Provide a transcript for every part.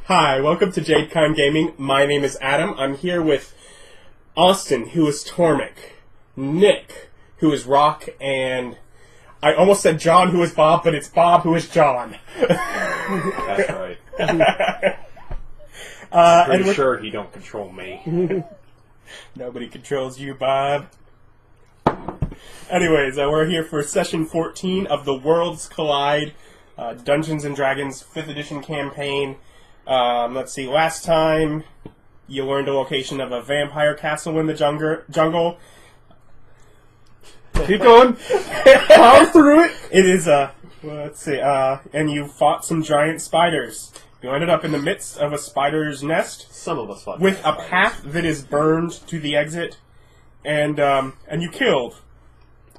Hi, welcome to JadeCon Gaming. My name is Adam. I'm here with Austin, who is Tormmik, Nick, who is Rock, and I almost said John, who is Bob, but it's Bob, who is John. That's right. Pretty sure he don't control me. Nobody controls you, Bob. Anyways, we're here for session 14 of the Worlds Collide Dungeons & Dragons 5th edition campaign. Let's see, last time you learned the location of a vampire castle in the jungle. Keep going. Power through it. It is, let's see, and you fought some giant spiders. You ended up in the midst of a spider's nest. Some of us fought with a spiders. path that is burned to the exit, and you killed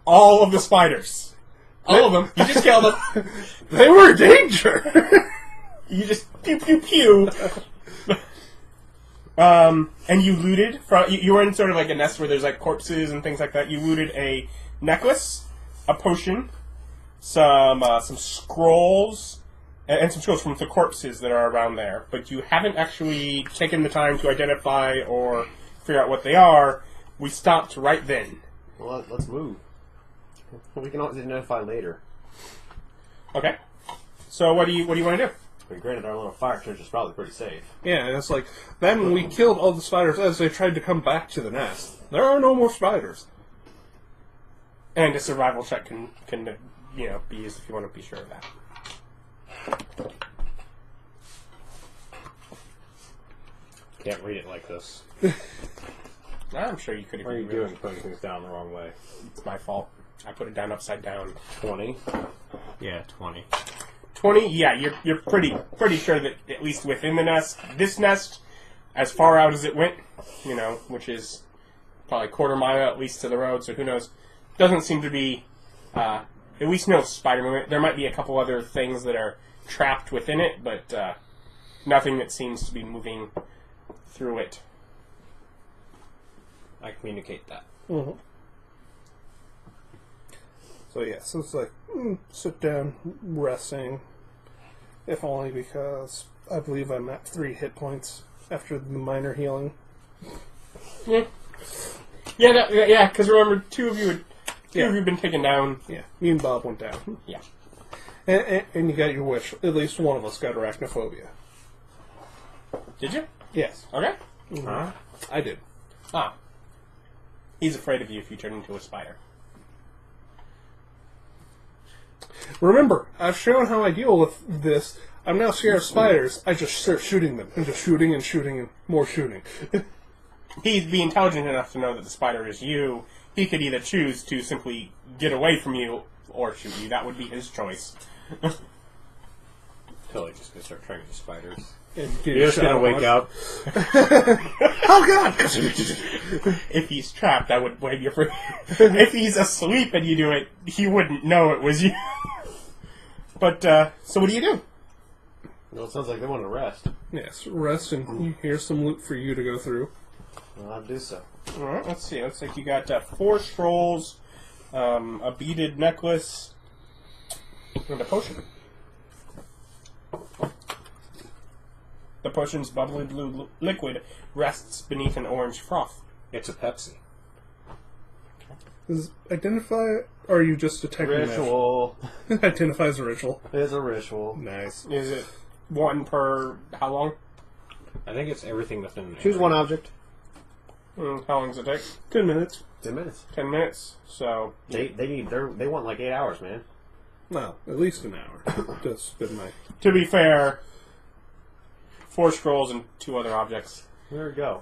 all of the spiders. All of them. You just killed them. They were in danger. You just pew pew pew. And you looted from. You were in sort of like a nest where there's like corpses and things like that. You looted a necklace, a potion, some scrolls, and some scrolls from the corpses that are around there. But you haven't actually taken the time to identify or figure out what they are. We stopped right then. Well, let's move. We can always identify later. Okay. So what do you want to do? But granted, our little fire church is probably pretty safe. Yeah, and it's like, then we killed all the spiders as they tried to come back to the nest. There are no more spiders. And a survival check can be used if you want to be sure of that. Can't read it like this. I'm sure you could have. What are you doing putting things down the wrong way? It's my fault. I put it down upside down. 20? Yeah, 20. 20? Yeah, you're pretty sure that at least within the nest, this nest, as far out as it went, which is probably a quarter mile at least to the road, so who knows, doesn't seem to be, at least no spider movement. There might be a couple other things that are trapped within it, but nothing that seems to be moving through it. I communicate that. Mm-hmm. So it's like, sit down, resting. If only because I believe I'm at 3 hit points after the minor healing. Yeah. Yeah, because remember, two of you have been taken down. Yeah, me and Bob went down. Yeah. And you got your wish. At least one of us got arachnophobia. Did you? Yes. Okay. Huh? I did. Ah. He's afraid of you if you turn into a spider. Remember, I've shown how I deal with this. I'm now scared of spiders. I just start shooting them. And just shooting and shooting and more shooting. He'd be intelligent enough to know that the spider is you. He could either choose to simply get away from you or shoot you. That would be his choice. Totally just gonna start training the spiders. You're just gonna wake up. Oh god! If he's trapped, I would blame you for... If he's asleep and you do it, he wouldn't know it was you. But, so what do you do? Well, it sounds like they want to rest. Yes, rest and here's some loot for you to go through. Well, I'll do so. Alright, let's see. Looks like you got 4 scrolls, a beaded necklace, and a potion. The potion's bubbly blue liquid rests beneath an orange froth. It's a Pepsi. Does identify, or are you just detecting Ritual. that? Identifies a ritual. It's a ritual. Nice. Is it 1 per... how long? I think it's everything within an Choose area. one object. How long does it take? 10 minutes. 10 minutes. 10 minutes. So... They want like 8 hours, man. No, at least an hour. That's been my... To be fair, 4 scrolls and 2 other objects. There we go.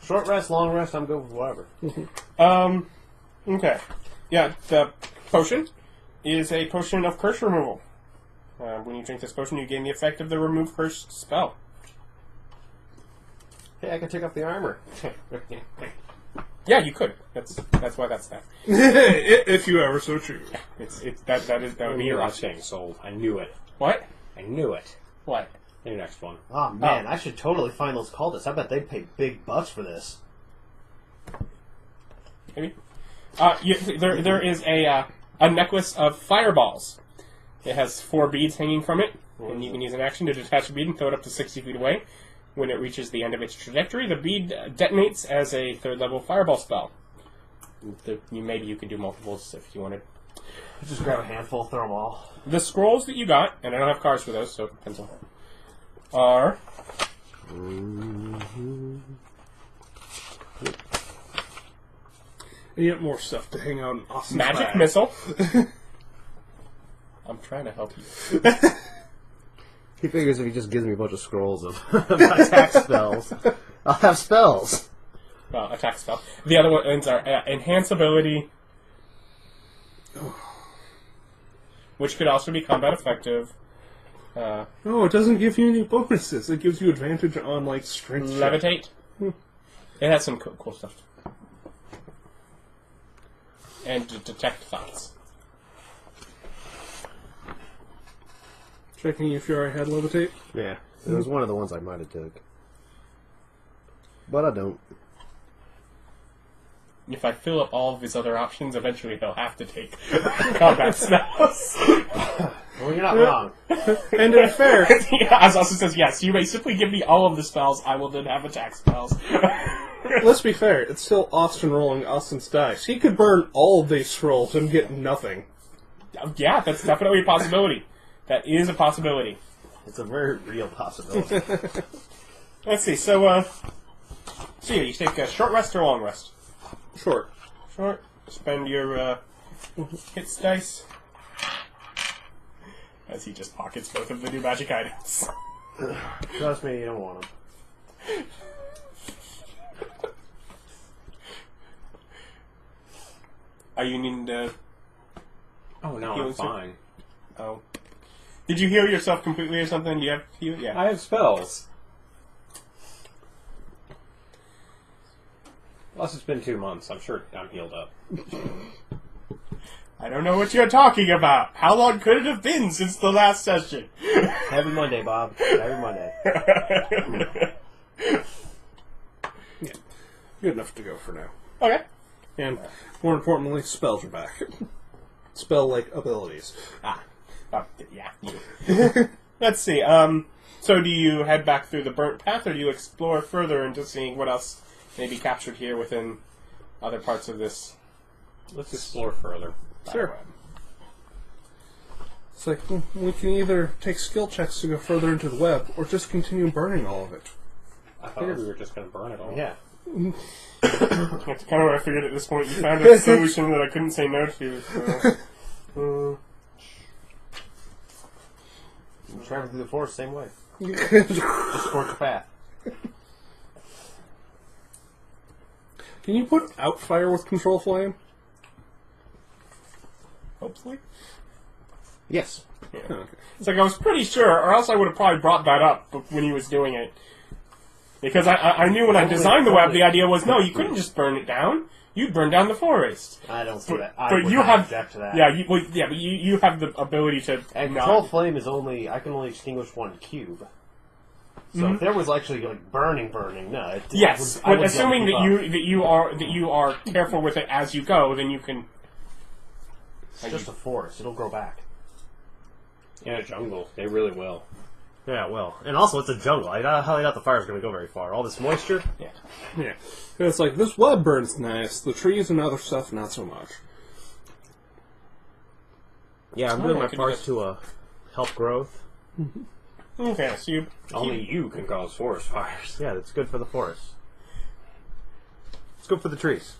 Short rest, long rest, I'm good with whatever. Okay. Yeah, the potion is a potion of curse removal. When you drink this potion, you gain the effect of the remove curse spell. Hey, I can take off the armor. Yeah, you could. That's why that's that. If you ever so choose. That would be your You're option. getting sold. I knew it. What? I knew it. What? Your next one. Oh man, I should totally find those cultists. I bet they'd pay big bucks for this. Maybe. There is a necklace of fireballs. It has 4 beads hanging from it. And you can use an action to detach a bead and throw it up to 60 feet away. When it reaches the end of its trajectory, the bead detonates as a third-level fireball spell. Maybe you can do multiples if you wanted. Just grab a handful, throw them all. The scrolls that you got, and I don't have cards for those, so pencil, are... You get more stuff to hang out in Austin's Magic bag. Missile. I'm trying to help you. He figures if he just gives me a bunch of scrolls of attack spells, I'll have spells. Well, attack spell. The other ones are Enhance Ability, which could also be combat effective. No, it doesn't give you any bonuses. It gives you advantage on, like, strength check. Levitate. It has some cool stuff. And Detect Thoughts. Checking if you already had levitate. Yeah, it was one of the ones I might have took. But I don't. If I fill up all of his other options, eventually he'll have to take combat spells. Well, you're not wrong. And in fair, Yeah, as Austin says, yes, you may simply give me all of the spells, I will then have attack spells. let's be fair, it's still Austin rolling Austin's dice. He could burn all of these scrolls and get nothing. Yeah, that's definitely a possibility. That is a possibility. It's a very real possibility. Let's see, so you take a short rest or long rest? Short. Short. Spend your hits dice. As he just pockets both of the new magic items. Trust me, you don't want them. Are you needing to... Oh no, Healing I'm fine. Oh. Did you heal yourself completely or something? Do you have heal? Yeah. I have spells. Plus, it's been 2 months. I'm sure I'm healed up. I don't know what you're talking about. How long could it have been since the last session? Every Monday, Bob. Every Monday. Yeah. Good enough to go for now. Okay. And more importantly, spells are back. Spell-like abilities. Yeah. Let's see. So do you head back through the burnt path, or do you explore further into seeing what else may be captured here within other parts of this? Let's explore further. Sure. It's like, we can either take skill checks to go further into the web, or just continue burning all of it. I figured we were just going to burn it all. Yeah. That's kind of what I figured at this point. You found a solution that I couldn't say no to. So. Traveling through the forest, same way. Can Just scorch the path. you put out fire with control flame? Hopefully. Yes. Yeah. Oh, okay. It's like I was pretty sure, or else I would have probably brought that up when he was doing it. Because I knew when I designed the web, the idea was, no, you couldn't just burn it down. You'd burn down the forest. I don't see But, that. I but would you not have, object to that. but you have the ability to And not. control flame is only, I can only extinguish one cube. So if there was actually like burning, no. Yes, I would but assuming be able to that you are careful with it as you go, then you can. It's just a forest. It'll grow back. In a jungle, they really will. Yeah, well. And also, it's a jungle. I highly doubt the fire's going to go very far. All this moisture? Yeah. Yeah. It's like, this web burns nice, the trees and other stuff not so much. Yeah, I'm Oh, doing I my could part just- to help growth. Okay, so you. Only you can cause forest fires. Yeah, that's good for the forest. It's good for the trees.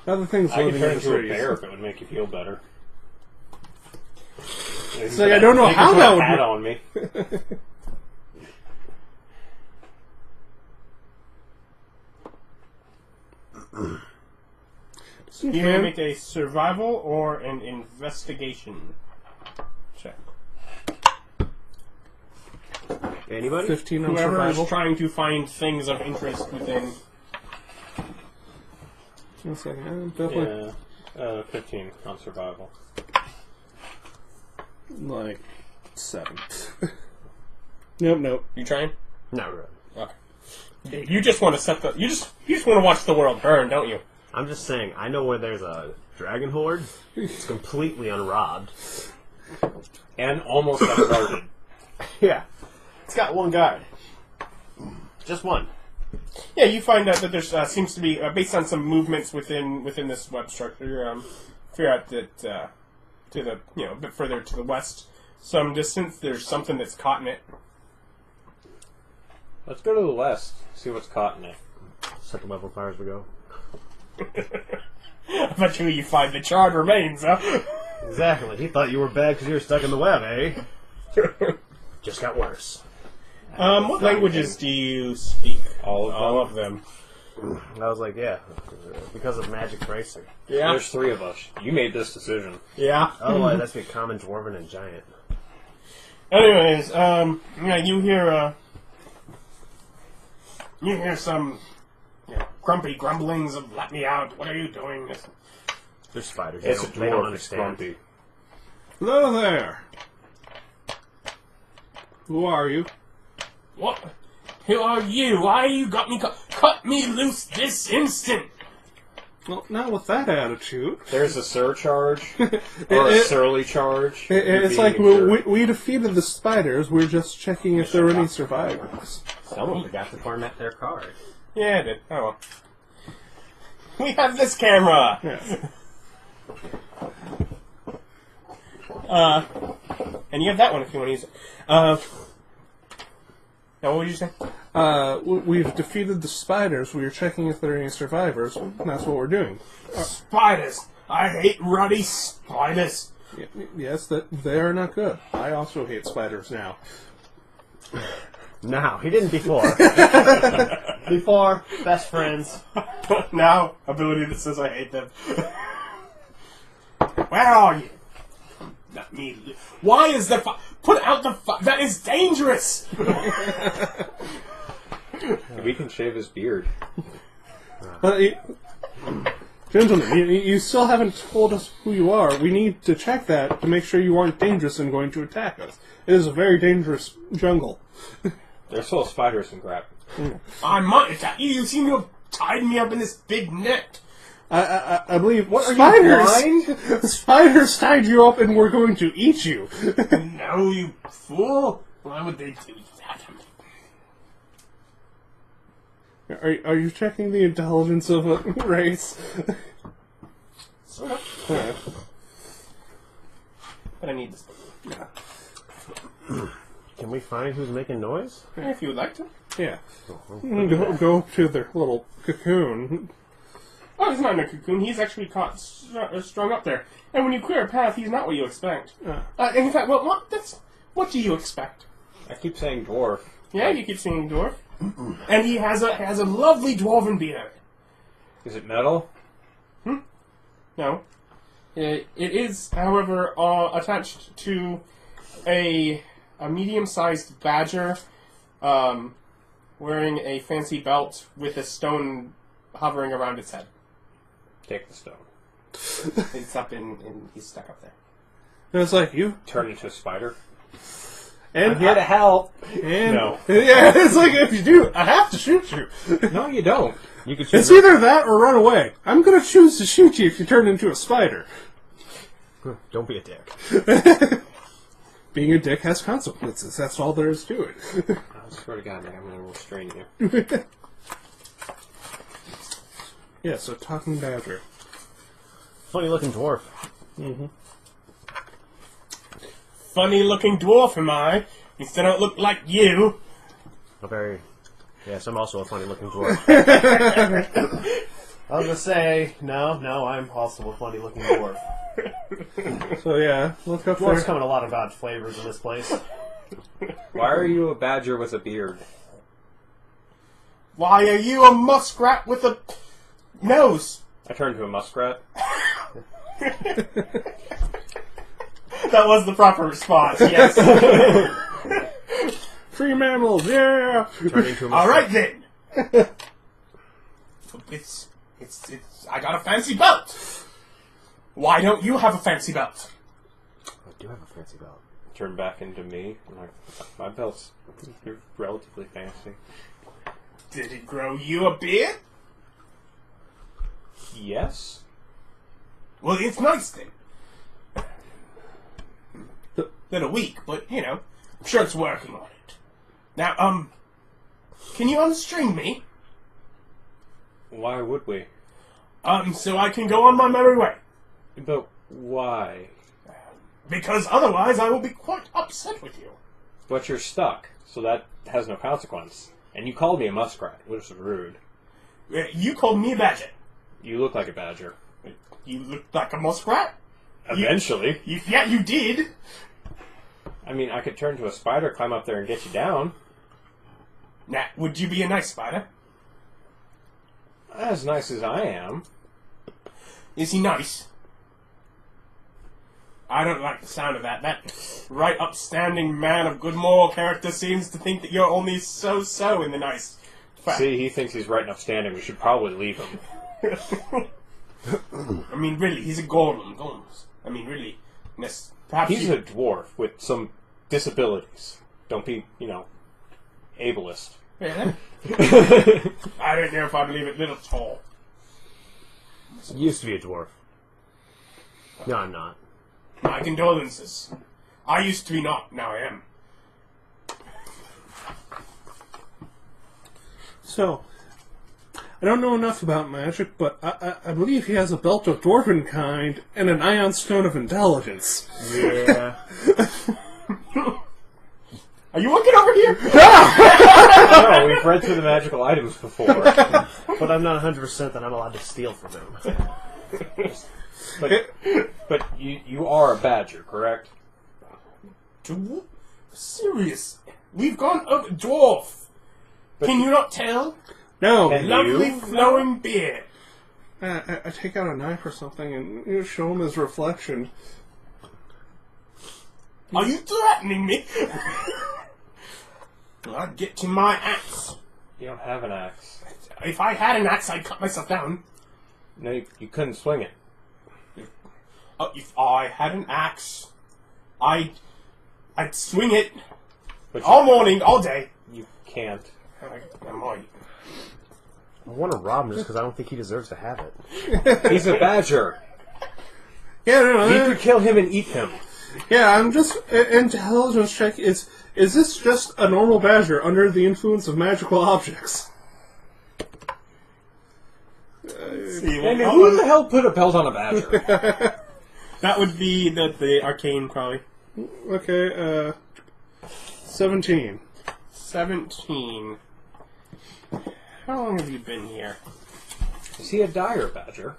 Other things I could living turn in the into a trees. bear if it would make you feel better. It's like, I don't know how that would hat be. on me. You may make a survival or an investigation check. Anybody? 15 on Whoever survival. is trying to find things of interest within. One second, definitely. Yeah, 15 on survival. Like 7. Nope. You trying? Not really. Okay. You just want to set the. You just want to watch the world burn, don't you? I'm just saying, I know where there's a dragon horde. It's completely unrobbed. And almost unguarded. Yeah. It's got one guard. Just one. Yeah, you find out that there seems to be, based on some movements within this web structure, figure out that to the a bit further to the west, some distance, there's something that's caught in it. Let's go to the west, see what's caught in it. Second level fire as we go. I bet you find the charred remains, huh? Exactly. He thought you were bad because you were stuck in the web, eh? Just got worse. What languages do you speak? All of them. I was like, yeah, because of magic tracer. Yeah. There's 3 of us. You made this decision. Yeah. Otherwise, that's be common, dwarven, and giant. Anyways, you hear some grumpy grumblings of "Let me out! What are you doing?" There's spiders. It's a They don't dwarf. It's understand. grumpy. Hello there. Who are you? What? Who are you? Why you got me? Cut me loose this instant! Well, not with that attitude. There's a surcharge, or a surly charge. It's like we defeated the spiders. We're just checking if there are any survivors. Someone forgot to format their card. Yeah, I did. Oh well. We have this camera! Yes. And you have that one if you want to use it. Now, what would you say? We've defeated the spiders. We are checking if there are any survivors. That's what we're doing. Spiders! I hate ruddy spiders! Yes, that they are not good. I also hate spiders now. Now, he didn't before. Before, best friends. Now, ability that says I hate them. Where are you? Not me. Why is the put out the that is dangerous! We can shave his beard. Gentlemen, you still haven't told us who you are. We need to check that to make sure you aren't dangerous and going to attack us. It is a very dangerous jungle. There's still spiders and crap. I might attack you. You seem to have tied me up in this big net. I believe Spiders! Spiders tied you up and were going to eat you. No, you fool! Why would they do that? Are you checking the intelligence of a race? Sort of. But I need this. Can we find who's making noise? If you would like to. Yeah. Go to their little cocoon. Oh, he's not in a cocoon. He's actually caught strung up there. And when you clear a path, he's not what you expect. In fact, what do you expect? I keep saying dwarf. Yeah, you keep seeing dwarf. And he has a lovely dwarven beard. Is it metal? No. It is, however, attached to a medium-sized badger wearing a fancy belt with a stone hovering around its head. Take the stone. It's up he's stuck up there. And it's like, you... Turn into a spider. And I'm here to help. And, No. Yeah, it's like, if you do, I have to shoot you. No, you don't. You could choose. It's either that or run away. I'm going to choose to shoot you if you turn into a spider. Don't be a dick. Being a dick has consequences. That's all there is to it. I swear to God, man, I'm going to restrain you. Yeah, so talking badger. Funny looking dwarf. Funny-looking dwarf, am I? Instead, I don't look like you. Yes, I'm also a funny looking dwarf. I was gonna say, no, I'm also a funny looking dwarf. So yeah, look up Dwarves there. come in a lot of odd flavors in this place. Why are you a badger with a beard? Why are you a muskrat with a nose? I turned to a muskrat. That was the proper response, yes. Free mammals, yeah! Turn into a All right, then. It's. I got a fancy belt. Why don't you have a fancy belt? I do have a fancy belt. Turn back into me. My belt's relatively fancy. Did it grow you a beard? Yes. Well, it's nice then. little weak, but, you know, I'm sure it's working on it. Now, can you unstring me? Why would we? So I can go on my merry way. But why? Because otherwise I will be quite upset with you. But you're stuck, so that has no consequence. And you called me a muskrat, which was rude. You called me a badger. You look like a badger. You look like a muskrat? Eventually. Yeah, you did. I mean, I could turn to a spider, climb up there, and get you down. Now, would you be a nice spider? As nice as I am. Is he nice? I don't like the sound of that. That right upstanding man of good moral character seems to think that you're only so-so in the nice fact. See, he thinks he's right and upstanding. We should probably leave him. I mean, really, he's a golem. Golems. I mean, really. Perhaps He's a dwarf with some disabilities. Don't be, ableist. Yeah. I don't know if I believe it. Little tall. Used to be a dwarf. No, I'm not. My condolences. I used to be not. Now I am. So, I don't know enough about magic, but I believe he has a belt of dwarven kind and an ion stone of intelligence. Yeah. Are you looking over here? No, we've read through the magical items before. But I'm not 100% that I'm allowed to steal from him. But you are a badger, correct? Serious? We've gone over dwarf. Can you not tell? No. Can Lovely you? flowing beard. I take out a knife or something and show him his reflection. Are you threatening me? I'd get to my axe. You don't have an axe. If I had an axe, I'd cut myself down. No, you couldn't swing it. If I had an axe, I'd swing it But all morning, all day. you can't. I might. I want to rob him just because I don't think he deserves to have it. He's a badger. Yeah, no, We could kill him and eat him. yeah. I'm just intelligence check. Is this just a normal badger under the influence of magical objects? And who the hell put a belt on a badger? That would be the arcane, probably. Okay, 17. 17. How long have you been here? Is he a dire badger?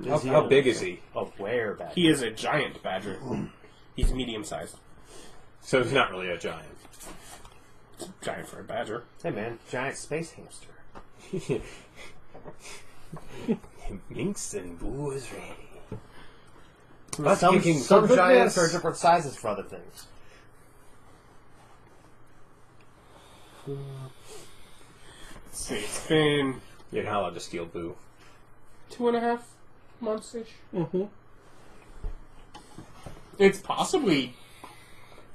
How big is he? A were-badger. He is a giant badger. He's medium-sized. So he's not really a giant. Giant for a badger. Hey man, giant space hamster. Minx and Boo is ready. Some kicking giants goodness. are different sizes for other things. Let's see, it's been You're not allowed to steal Boo. 2.5 months-ish. Mm-hmm. It's possibly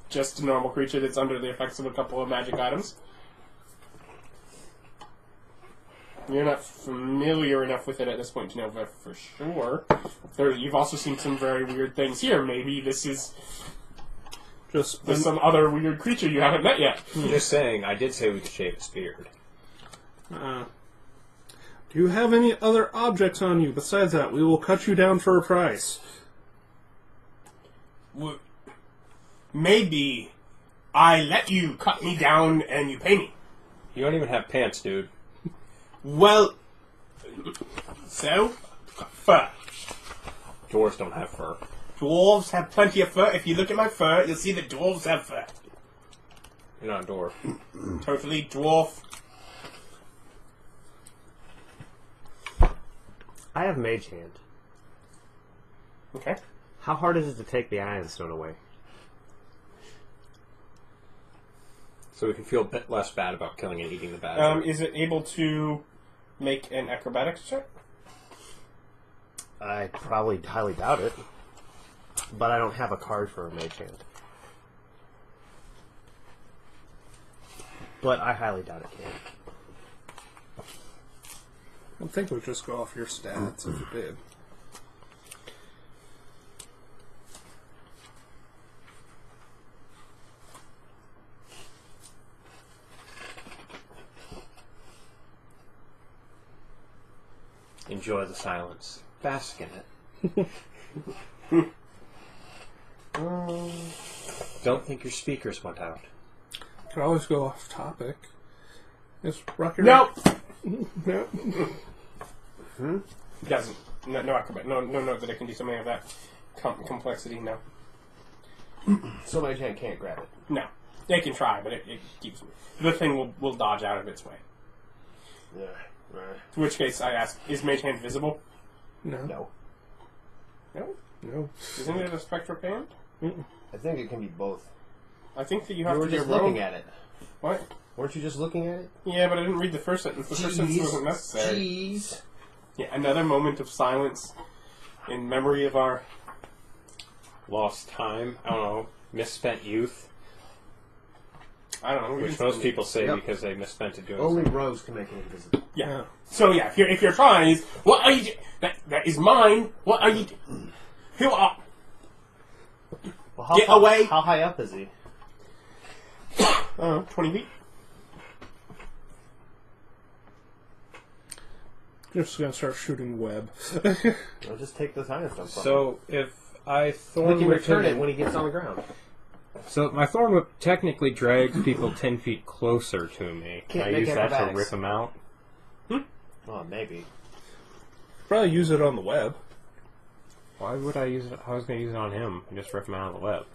just a normal creature that's under the effects of a couple of magic items. You're not familiar enough with it at this point to know that for sure. You've also seen some very weird things here. Maybe this is Just some other weird creature you haven't met yet. I'm just saying, I did say we could shave his beard. do you have any other objects on you? Besides that, we will cut you down for a price. Maybe I let you cut me down and you pay me. You don't even have pants, dude. Well, so, fur. Dwarves don't have fur. Dwarves have plenty of fur. If you look at my fur, you'll see that dwarves have fur. You're not a dwarf. Totally dwarf. I have Mage Hand. Okay. How hard is it to take the Iron Stone away? So we can feel a bit less bad about killing and eating the badger. Is it able to make an acrobatics check? I probably highly doubt it. But I don't have a card for a Mage Hand. But I highly doubt it can. I think it would just go off your stats if it did. Enjoy the silence. Bask in it. Don't think your speakers went out. Could always go off topic. Is Rocket No. No. Doesn't. No acrobat. No that I can do something of that complexity. No. So my hand can't grab it. No. They can try, but it keeps me. The thing will dodge out of its way. Yeah. Right. In which case, I ask, is Mage Hand visible? No. No. No. No. Isn't it a spectral band? I think it can be both. I think that you You have were to just get looking at it. What? Weren't you just looking at it? Yeah, but I didn't read the first sentence. The first sentence wasn't necessary. Jeez. Yeah, another moment of silence in memory of our... Lost time. I don't know. Misspent youth. I don't know. Which most people say Yep. because they misspent it doing Only something. Rose can make it invisible. Yeah. So yeah, if you're trying, is what are you? That is mine. What are you? Who are? Well, Get away! How high up is he? 20 feet. Just gonna start shooting web. I'll just take the silence jump. So if I we thorn can whip return it him, when he gets on the ground. so my thorn whip technically drags people 10 feet closer to me. Can Can't I make use that to acrobatics. rip him out? Oh, maybe. Probably use it on the web. Why would I use it? I was going to use it on him and just rip him out of the web.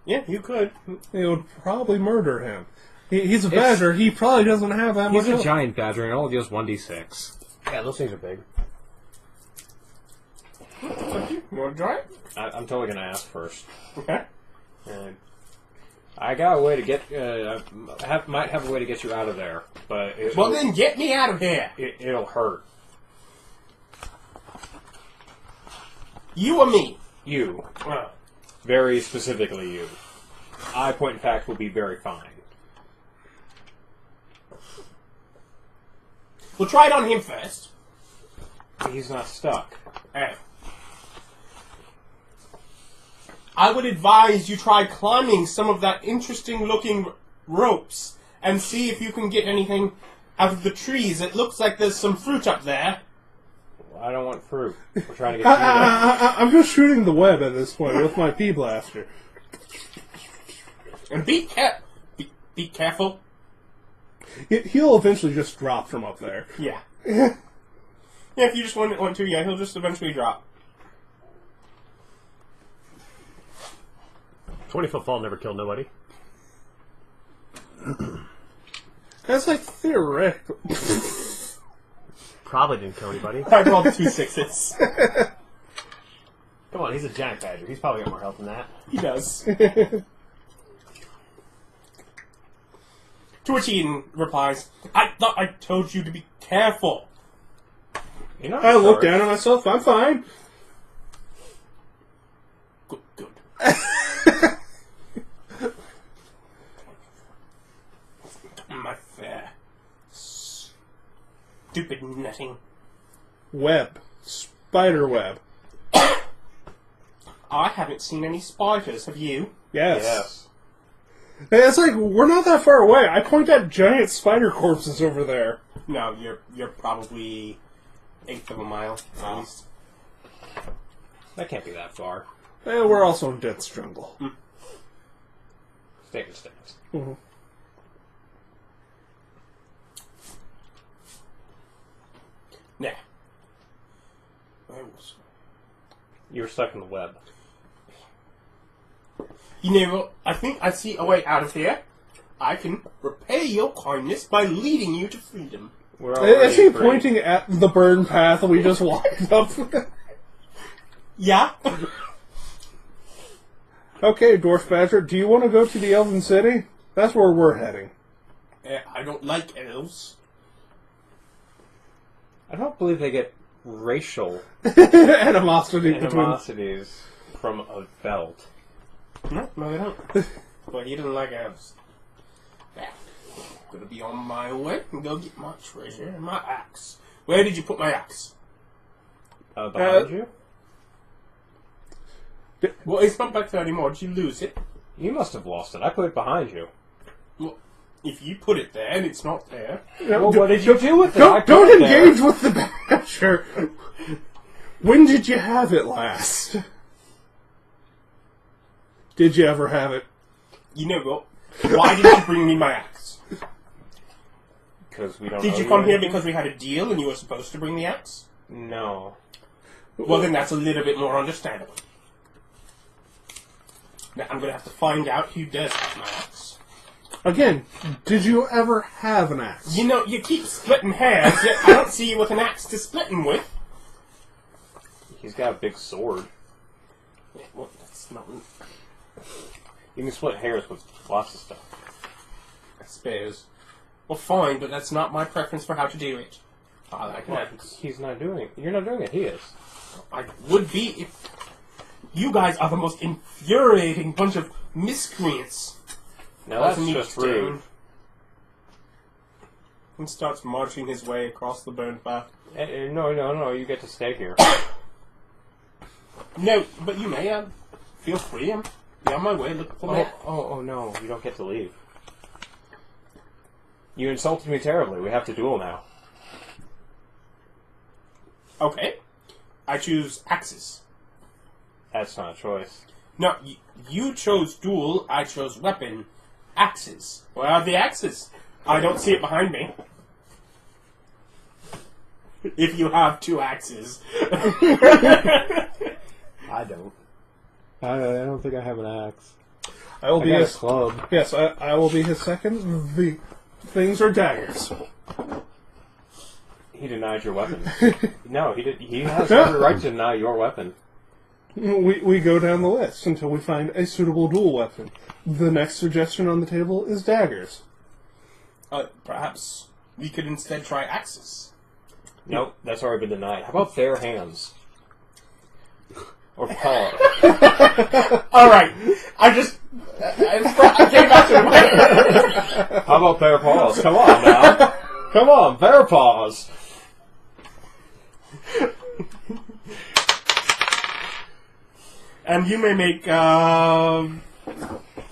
Yeah, you could. It would probably murder him. He's a badger. He probably doesn't have that He's much. a giant badger and it only deals 1d6. Yeah, those things are big. You want to try it? I'm totally going to ask first. Okay. I got a way to get. Might have a way to get you out of there, but Well, then get me out of here. it'll hurt You or me? you. Very specifically, you. I, point in fact, will be very fine. We'll try it on him first. He's not stuck. I would advise you try climbing some of that interesting-looking ropes and see if you can get anything out of the trees. It looks like there's some fruit up there. I don't want fruit. We're trying to get you out. I'm just shooting the web at this point with my pea blaster. And be careful. He'll eventually just drop from up there. Yeah. Yeah, if you just want to, yeah, he'll just eventually drop. 20-foot fall never killed nobody. That's like theoretical. Probably didn't kill anybody. I rolled 2 6s. Come on, he's a giant badger. He's probably got more health than that. He does. To which Eden replies, I thought I told you to be careful. You're not I look hurt. down at myself. I'm fine. Good. My fair. Stupid netting. Web. Spider web. I haven't seen any spiders, have you? Yes. Yes. Hey, it's like, we're not that far away. I point at giant spider corpses over there. No, you're probably 1/8 of a mile, at least. That can't be that far. And we're also in dense jungle. Statement stands. Mm-hmm. Nah. I was... You were stuck in the web. You know what? I think I see a way out of here. I can repay your kindness by leading you to freedom. We're Is he already free. pointing at the burn path we just walked up? Yeah? Okay, Dwarf Badger, do you want to go to the Elven City? That's where we're heading. I don't like elves. I don't believe they get racial Animosity between... animosities from a belt. No, they don't. But he doesn't like elves. Yeah. Gonna be on my way and go get my treasure and my axe. Where did you put my axe? Behind you? Well, it's not back there anymore. Did you lose it? You must have lost it. I put it behind you. Well, If you put it there and it's not there... Well, what did you do with it? I put Don't it there. engage with the badger! When did you have it last? Did you ever have it? You know what? Why didn't you bring me my axe? Because we don't. Did owe you come here anything? because we had a deal and you were supposed to bring the axe? No. Well, then that's a little bit more understandable. Now, I'm going to have to find out who does have my axe. Again, did you ever have an axe? You know, you keep splitting hairs, yet I don't see you with an axe to split them with. He's got a big sword. Yeah, well, that's not... You can split hairs with lots of stuff. I suppose. Well, fine, but that's not my preference for how to do it. I like an axe. He's not doing it. You're not doing it. He is. I would be if... You guys are the most infuriating bunch of miscreants. Now that's Doesn't he just stand rude. And starts marching his way across the burnt back. No. You get to stay here. No, but you may. Feel free. I'm on my way. Look for me. Oh, no. You don't get to leave. You insulted me terribly. We have to duel now. Okay. I choose axes. That's not a choice. No, you chose duel. I chose weapon. Axes. Where are the axes? I don't see it behind me. If you have two axes. I don't. I don't think I have an axe. I will I be got a his club. Yes, I will be his second. The things are daggers. He denied your weapon. No, he did. He has every right to deny your weapon. We go down the list until we find a suitable dual weapon. The next suggestion on the table is daggers. Perhaps we could instead try axes. Nope, that's already been denied. How about bare hands? Or paws? Alright, I came back to it. How about bare paws? Come on now. Come on, bare paws. And you may make, I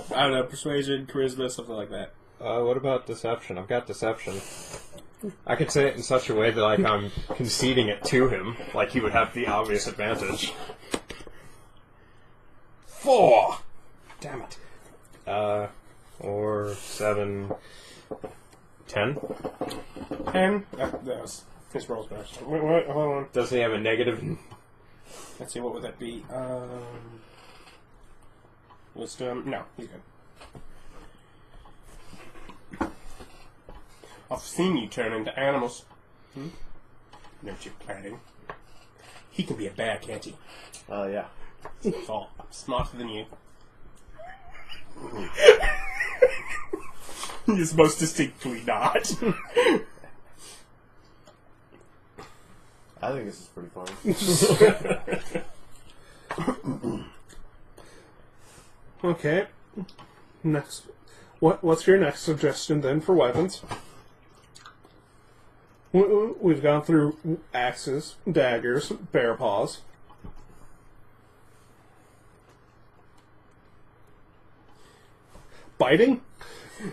don't know, persuasion, charisma, something like that. What about deception? I've got deception. I could say it in such a way that like I'm conceding it to him, like he would have the obvious advantage. 4! Damn it. Or 7... 10? 10? That was his roll's better. Wait, hold on. Does he have a negative? Let's see, what would that be? Wisdom? No, he's good. I've seen you turn into animals. Know what you're planning. He can be a bear, can't he? Oh, yeah. Oh, I'm smarter than you. He's most distinctly not. I think this is pretty funny. Okay. Next, what's your next suggestion then for weapons? We've gone through axes, daggers, bear paws. Biting?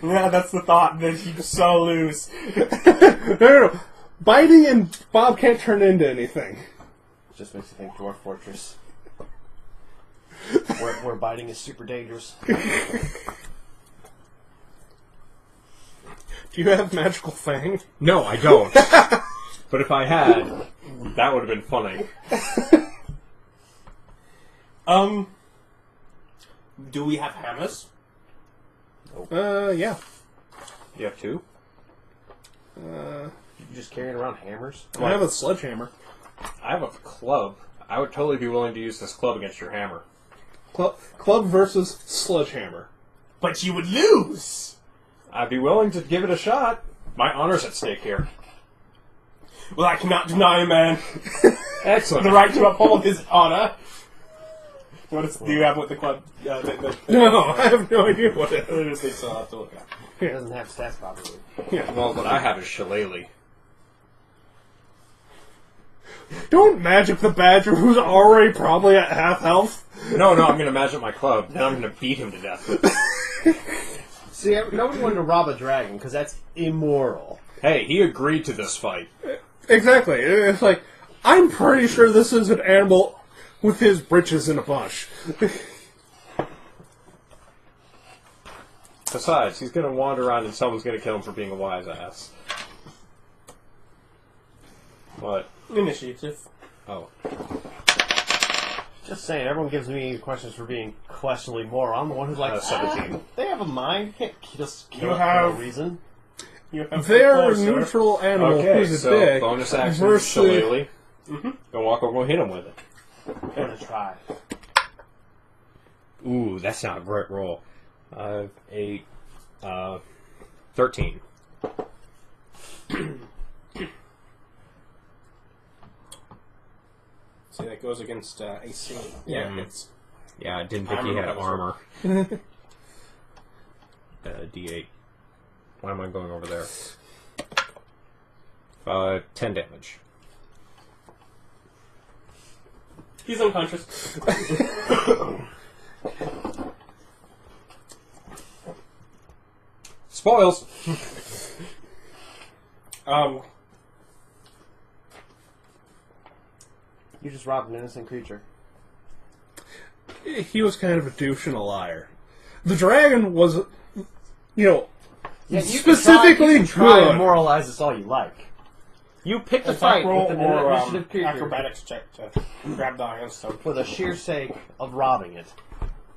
Yeah, that's the thought that he's so loose. No. Biting and Bob can't turn into anything. Just makes you think Dwarf Fortress. where biting is super dangerous. Do you have magical fang? No, I don't. But if I had, that would have been funny. Do we have hammers? Yeah. You have 2? You just carrying around hammers? I have a sledgehammer. I have a club. I would totally be willing to use this club against your hammer. Club versus sledgehammer. But you would lose! I'd be willing to give it a shot. My honor's at stake here. Well, I cannot deny a man Excellent. the right to uphold his honor. Do you have what the club... No, I have no idea what it is. They still have to look at. It doesn't have stats properly. Well, what I have is shillelagh. Don't magic the badger who's already probably at half health. No, I'm going to magic my club. Then I'm going to beat him to death. See, nobody wanted to rob a dragon because that's immoral. Hey, he agreed to this fight. Exactly. It's like, I'm pretty sure this is an animal with his britches in a bunch. Besides, he's going to wander around and someone's going to kill him for being a wise ass. What? Initiative. Oh. Just saying, everyone gives me questions for being questionably moral. I'm the one who's like, 17. They have a mind. Can't just kill You it for have- no reason. You have They're a closer. neutral animal Okay, who's a so dick. bonus action, versus- shillelagh. Go walk over and hit him with it. I'm gonna try. Ooh, that's not a great roll. 8, 13. See, that goes against AC. Yeah. It's Yeah, I didn't think he Armor had bonus. armor. D8. Why am I going over there? 10 damage. he's unconscious. Spoils! You just robbed an innocent creature. He was kind of a douche and a liar. The dragon was, Yeah, specifically you can try and good. moralize this all you like. You picked a Attack fight roll with an or initiative creature acrobatics check to grab the ironstone. for the sheer sake of robbing it.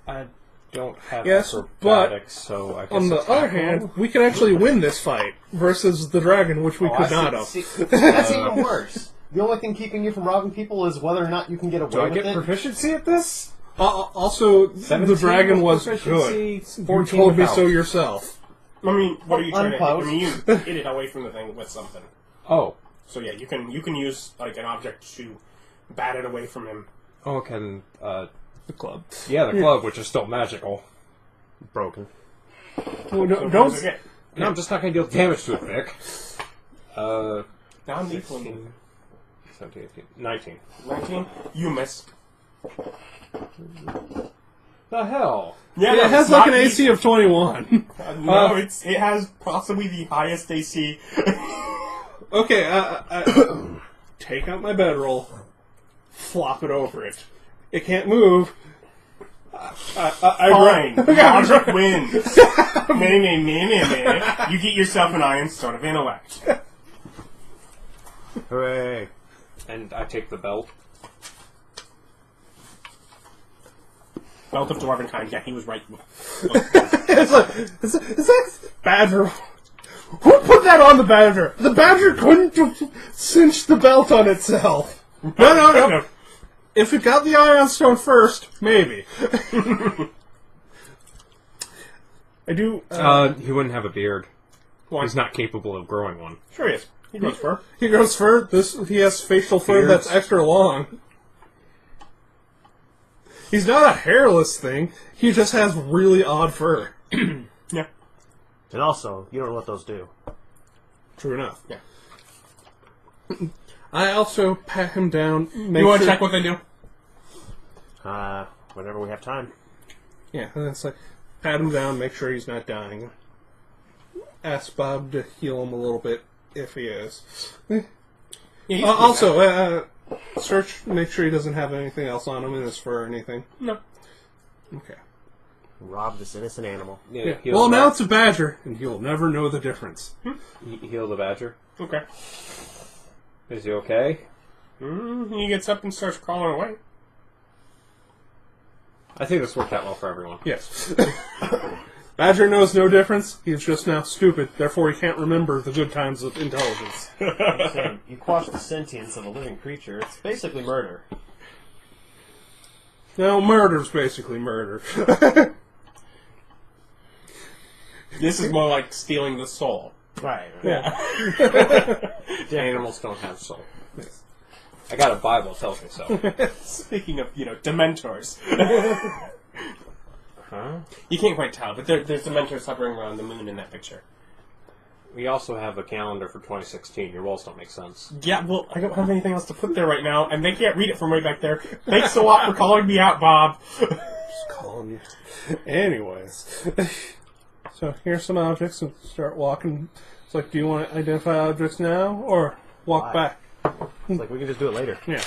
I don't have Yes, acrobatics, so I guess On the attack other roll. hand, we can actually win this fight versus the dragon, which we Oh, could I see- not have. see- that's even worse. The only thing keeping you from robbing people is whether or not you can get away Do I with get it. proficiency at this? Also, the 17 dragon was proficiency, good. You 14 told me without. so yourself. I mean, what are you trying to hit? I Unpost. mean, you hit it away from the thing with something. Oh. So yeah, you can use like an object to bat it away from him. Oh, can, The club. yeah, the club, which is still magical. Broken. Well, no, So what don't. does it get? No, I'm just not going to deal damage to it, Vic. Non-lethal. 16, 17, 18, 19. 19. You miss. The hell? Yeah, Yeah, it has like an AC of 21. No, it has possibly the highest AC. Okay, take out my bedroll, flop it over it. It can't move. Fine. Logic wins. Nay. You get yourself an ironstone of intellect. Hooray. And I take the belt. Belt of dwarven kind. Yeah, he was right. Is that badger? Who put that on the badger? The badger couldn't have cinched the belt on itself. No. If it got the ironstone first, maybe. I do. He wouldn't have a beard. Why? He's not capable of growing one. Sure he is. He grows fur. He grows fur. He has facial fur Beards. that's extra long. He's not a hairless thing. He just has really odd fur. Yeah. And also, you don't know what those do. True enough. Yeah. I also pat him down. You want to check what they do? Whenever we have time. Yeah, and it's like pat him down, make sure he's not dying. Ask Bob to heal him a little bit if he is. Yeah, he's Also, search, make sure he doesn't have anything else on him in his fur or anything. no. Okay. Rob this innocent animal. Yeah. Heal Well, the now ba- it's a badger, and he'll never know the difference. heal the badger. Okay. Is he okay? He gets up and starts crawling away. I think this worked out well for everyone. Yes. Badger knows no difference. He's just now stupid. Therefore, he can't remember the good times of intelligence. So you quash the sentience of a living creature. It's basically murder. Now, murder's basically murder. This is more like stealing the soul. Right. Yeah. Animals don't have soul. I got a Bible that tells me so. Speaking of, Dementors. Huh? You can't quite tell, but there's Dementors hovering around the moon in that picture. We also have a calendar for 2016. Your walls don't make sense. Yeah, well, I don't have anything else to put there right now, and they can't read it from way back there. Thanks a lot for calling me out, Bob. Just calling you. Anyways. So here's some objects, and start walking. It's like, do you want to identify objects now, or walk Why? back? It's like we can just do it later. Yeah.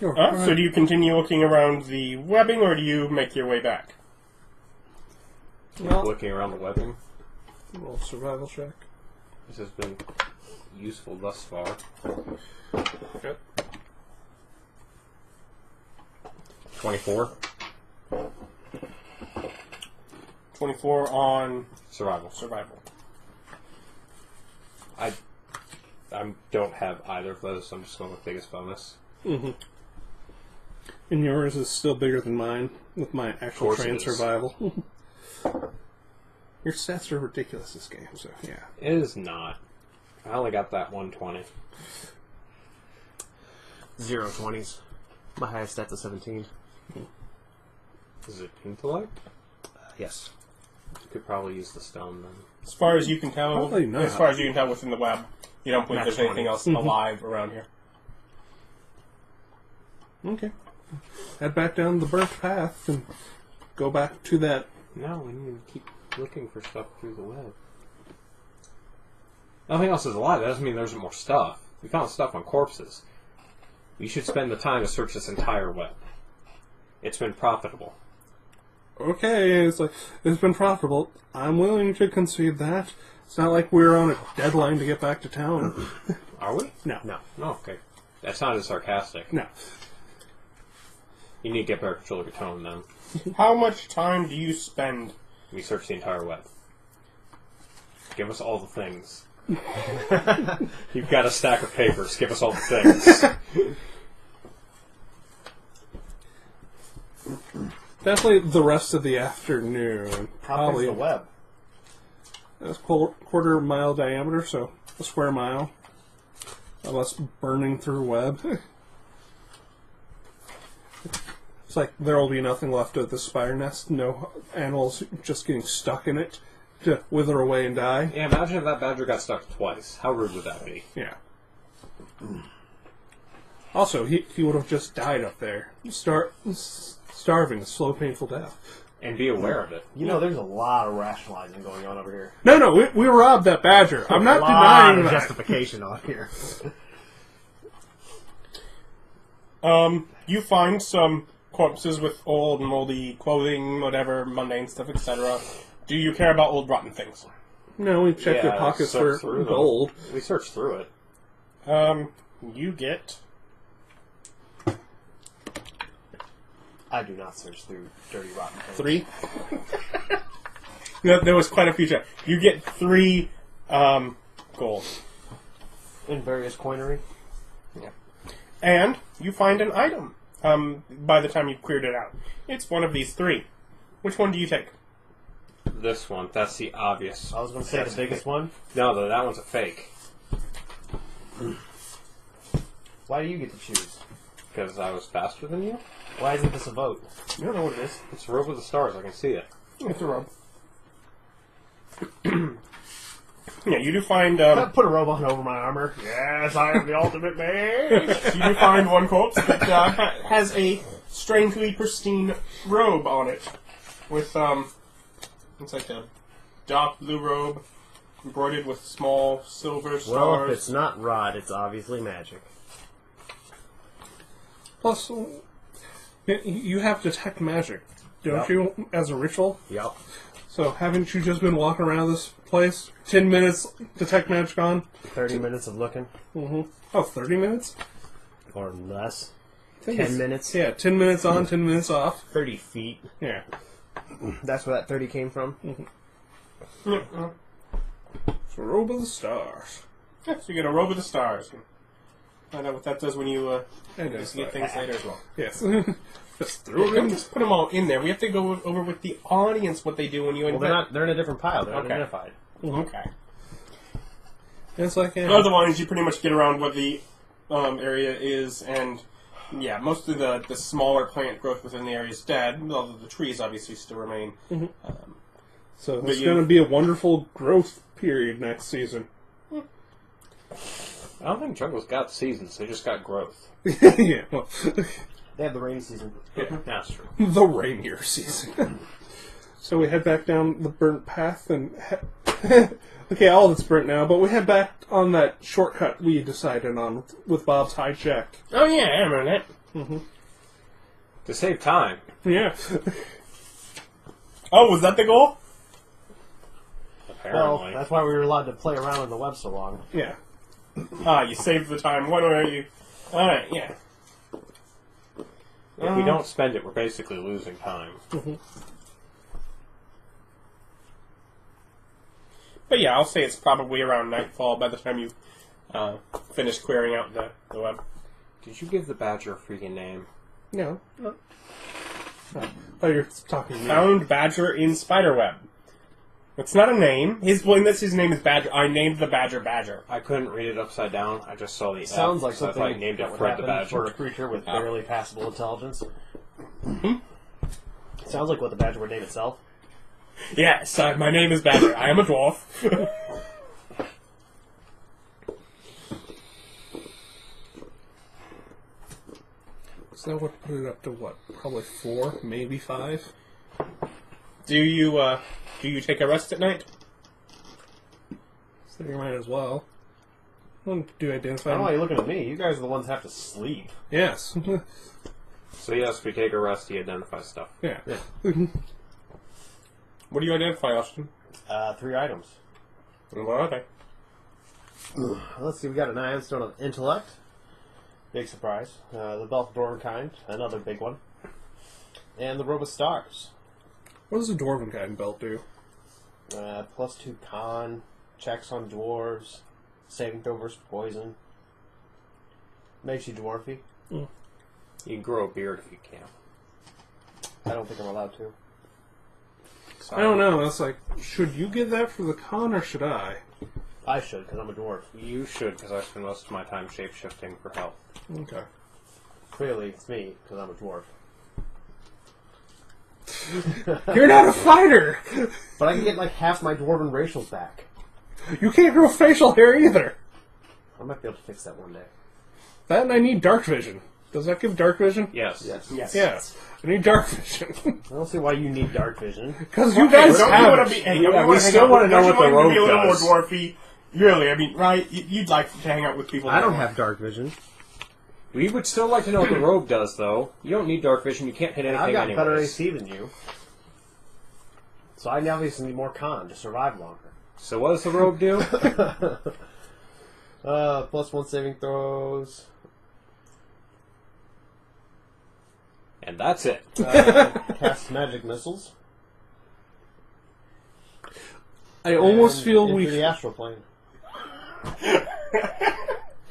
So do you continue looking around the webbing, or do you make your way back? Well, Looking around the webbing. roll survival check. This has been useful thus far. Okay. 24. 24 on Survival. survival. I don't have either of those, so I'm just going with biggest bonus. Mm-hmm. And yours is still bigger than mine, with my actual course trained it is. survival. Your stats are ridiculous this game, so yeah. It is not. I only got that 120. 0 20s. My highest stats is 17. Is it intellect? Yes. You could probably use the stone then. As far as you can tell, Probably not. as far as you can tell within the web, you don't believe Max there's anything 20. else alive around here. Okay. Head back down the burnt path and go back to that. No, we need to keep looking for stuff through the web. Nothing else is alive. That doesn't mean there isn't more stuff. We found stuff on corpses. We should spend the time to search this entire web. It's been profitable. Okay, it's like, it's been profitable. I'm willing to concede that. It's not like we're on a deadline to get back to town. Are we? No. No. Oh, okay. That sounded sarcastic. No. You need to get better control of your tone then. How much time do you spend? We search the entire web. Give us all the things. You've got a stack of papers. Give us all the things. Definitely the rest of the afternoon. How big's the web? It's quarter mile diameter, so a square mile of us burning through web. It's like there will be nothing left of the spider nest. No animals just getting stuck in it to wither away and die. Yeah, imagine if that badger got stuck twice. How rude would that be? Yeah. Also, he would have just died up there, starving a slow, painful death. And be aware of it. You know, there's a lot of rationalizing going on over here. No, we robbed that badger. I'm not a lot denying of that. justification on here. You find some corpses with old, moldy clothing, whatever, mundane stuff, etc. Do you care about old, rotten things? No, we checked your Yeah, pockets search for through them. gold. We searched through it. You get... I do not search through dirty, rotten things. 3. There was quite a few. You get 3 gold. In various coinery. And you find an item by the time you've cleared it out. It's one of these 3. Which one do you take? This one. That's the obvious. I was going to say the biggest one. No, though, that one's a fake. Why do you get to choose? Because I was faster than you? Why isn't this a vote? You don't know what it is. It's a robe with the stars. I can see it. It's a robe. Yeah, you do find... Put a robe on over my armor. Yes, I am the ultimate mage. you do find one corpse that has a strangely pristine robe on it. With, it's like a dark blue robe embroidered with small silver stars. Well, if it's not rod, it's obviously magic. Plus, you have detect magic, don't Yep. you, as a ritual? Yep. So haven't you just been walking around this place? 10 minutes, detect magic on? 30 minutes of looking. Mm-hmm. Oh, 30 minutes? Or less. I think 10 it's- minutes. Yeah, 10 minutes on, 10 minutes off. 30 feet. Yeah. That's where that 30 came from. It's a robe of the stars. Yeah, so you get a robe of the stars. Find out what that does when you And get things later as well. Yes. Just We throw it don't in. just put them all in there. We have to go over with the audience what they do when you Well, invent. they're in a different pile. They're Okay. unidentified. Okay. And it's like, yeah. Otherwise, you pretty much get around what the area is, and yeah, most of the smaller plant growth within the area is dead, although the trees obviously still remain. So But it's you- going to be a wonderful growth period next season. I don't think jungles got seasons. They just got growth. Yeah, well, They have the rainy season. That's true. the rainier season. So we head back down the burnt path and... okay, all of it's burnt now, but we head back on that shortcut we decided on with Bob's hijack. Oh yeah, I remember that. To save time. Yeah. Oh, was that the goal? Apparently. Well, that's why we were allowed to play around in the web so long. Yeah. Ah, you saved the time. What are you? Alright, yeah. If we don't spend it, we're basically losing time. But yeah, I'll say it's probably around nightfall by the time you finish clearing out the web. Did you give the badger a freaking name? No. Oh, you're talking to me. Found badger in spiderweb. It's not a name. His name is Badger. I named the badger Badger. I couldn't read it upside down. I just saw the F. Sounds like so something I named that it would Fred the happen for a Badger. creature with barely passable intelligence. Sounds like what the badger would name itself. Yes, my name is Badger. I am a dwarf. So that would put it up to what? Probably 4, maybe 5. Do you take a rest at night? So you might as well. Do you identify? I don't know why you're looking at me. You guys are the ones that have to sleep. Yes. So yes, we take a rest, he identifies stuff. Yeah. What do you identify, Austin? 3 items. And what are they? Let's see, we got an Iron Stone of Intellect. Big surprise. The Belt of Dwarven Kind, another big one. And the Robe of Stars. What does a dwarven kind belt do? +2 con, checks on dwarves, saving throw versus poison. Makes you dwarfy. You can grow a beard if you can. I don't think I'm allowed to. I don't know. That's like, should you get that for the con or should I? I should, because I'm a dwarf. You should, because I spend most of my time shape-shifting for health. Okay. Clearly, it's me, because I'm a dwarf. You're not a fighter! But I can get like half my dwarven racials back. You can't grow facial hair either! I might be able to fix that one day. That and I need dark vision. Does that give dark vision? Yes. Yes. Yes. Yes. I need dark vision. I don't see why you need dark vision. Because you guys Don't you have wanna it. be, hey, Yeah, we still wanna know what the Be a rogue little does. more dwarfy. Really, I mean, right? You'd like to hang out with people. I don't that- have dark vision. We would still like to know what the robe does, though. You don't need dark vision. You can't hit anything I've got better anyways. AC than you. So I obviously need more con to survive longer. So what does the robe do? +1 saving throws. And that's it. Cast magic missiles. I almost and feel into we... the astral plane.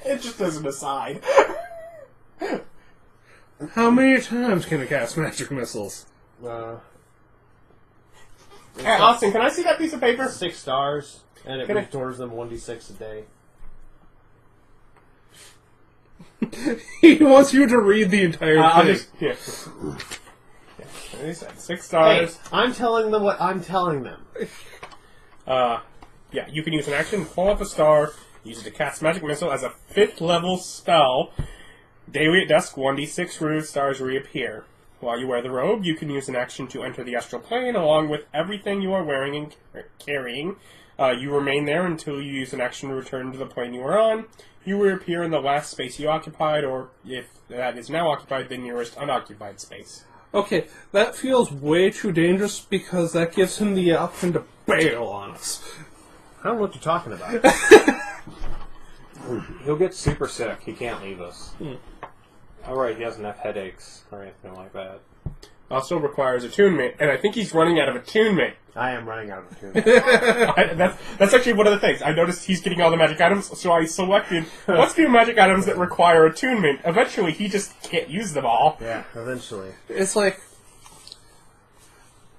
It just as an aside. How many times can it cast magic missiles? Hey, Austin, can I see that piece of paper? 6 stars, and it Can I- restores them 1d6 a day. He wants you to read the entire I'll thing. just here. Yeah. He said 6 Hey, stars. I'm telling them what I'm telling them. Yeah, you can use an action, pull up a star, use it to cast magic missile as a 5th level spell. Daily at dusk, 1d6 rune stars reappear. While you wear the robe, you can use an action to enter the astral plane along with everything you are wearing and carrying. You remain there until you use an action to return to the plane you are on. You reappear in the last space you occupied, or if that is now occupied, the nearest unoccupied space. Okay, that feels way too dangerous because that gives him the option to bail on us. I don't know what you're talking about. He'll get super sick. He can't leave us. Alright, he doesn't have headaches or anything like that. Also requires attunement, and I think he's running out of attunement. I am running out of attunement. That's actually one of the things. I noticed he's getting all the magic items, so I selected let's do magic items that require attunement. Eventually, he just can't use them all. Yeah, eventually. It's like...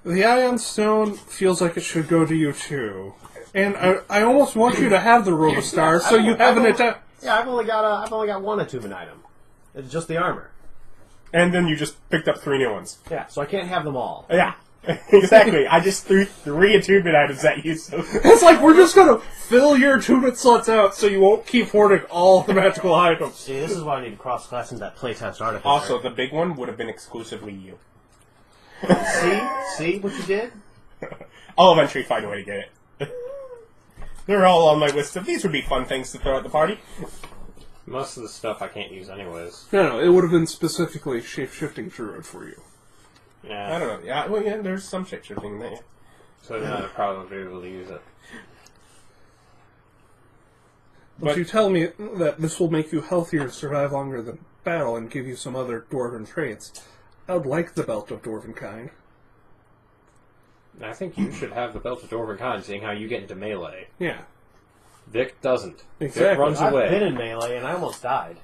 The Ion Stone feels like it should go to you too. And I almost want you to have the Robe of Stars so you have an attack... Yeah, I've only got one attunement item. It's just the armor. And then you just picked up 3 new ones. Yeah, so I can't have them all. Yeah. Exactly. I just threw 3 attunement items at you, so... It's like, we're just gonna fill your attunement slots out so you won't keep hoarding all the magical items. See, this is why I need to cross-class into that playtest artifact. Also, the big one would have been exclusively you. See what you did? I'll eventually find a way to get it. They're all on my list of these would be fun things to throw at the party. Most of the stuff I can't use anyways. No, it would have been specifically shape-shifting druid for you. Yeah. I don't know. Yeah, well, yeah, there's some shapeshifting in there. So then I'd probably be able to use it. But you tell me that this will make you healthier and survive longer than battle and give you some other dwarven traits. I would like the belt of dwarven kind. I think you should have the belt of Dwarven Kind, seeing how you get into melee. Yeah. Vic doesn't. Exactly. Vic runs I've away. been in melee and I almost died.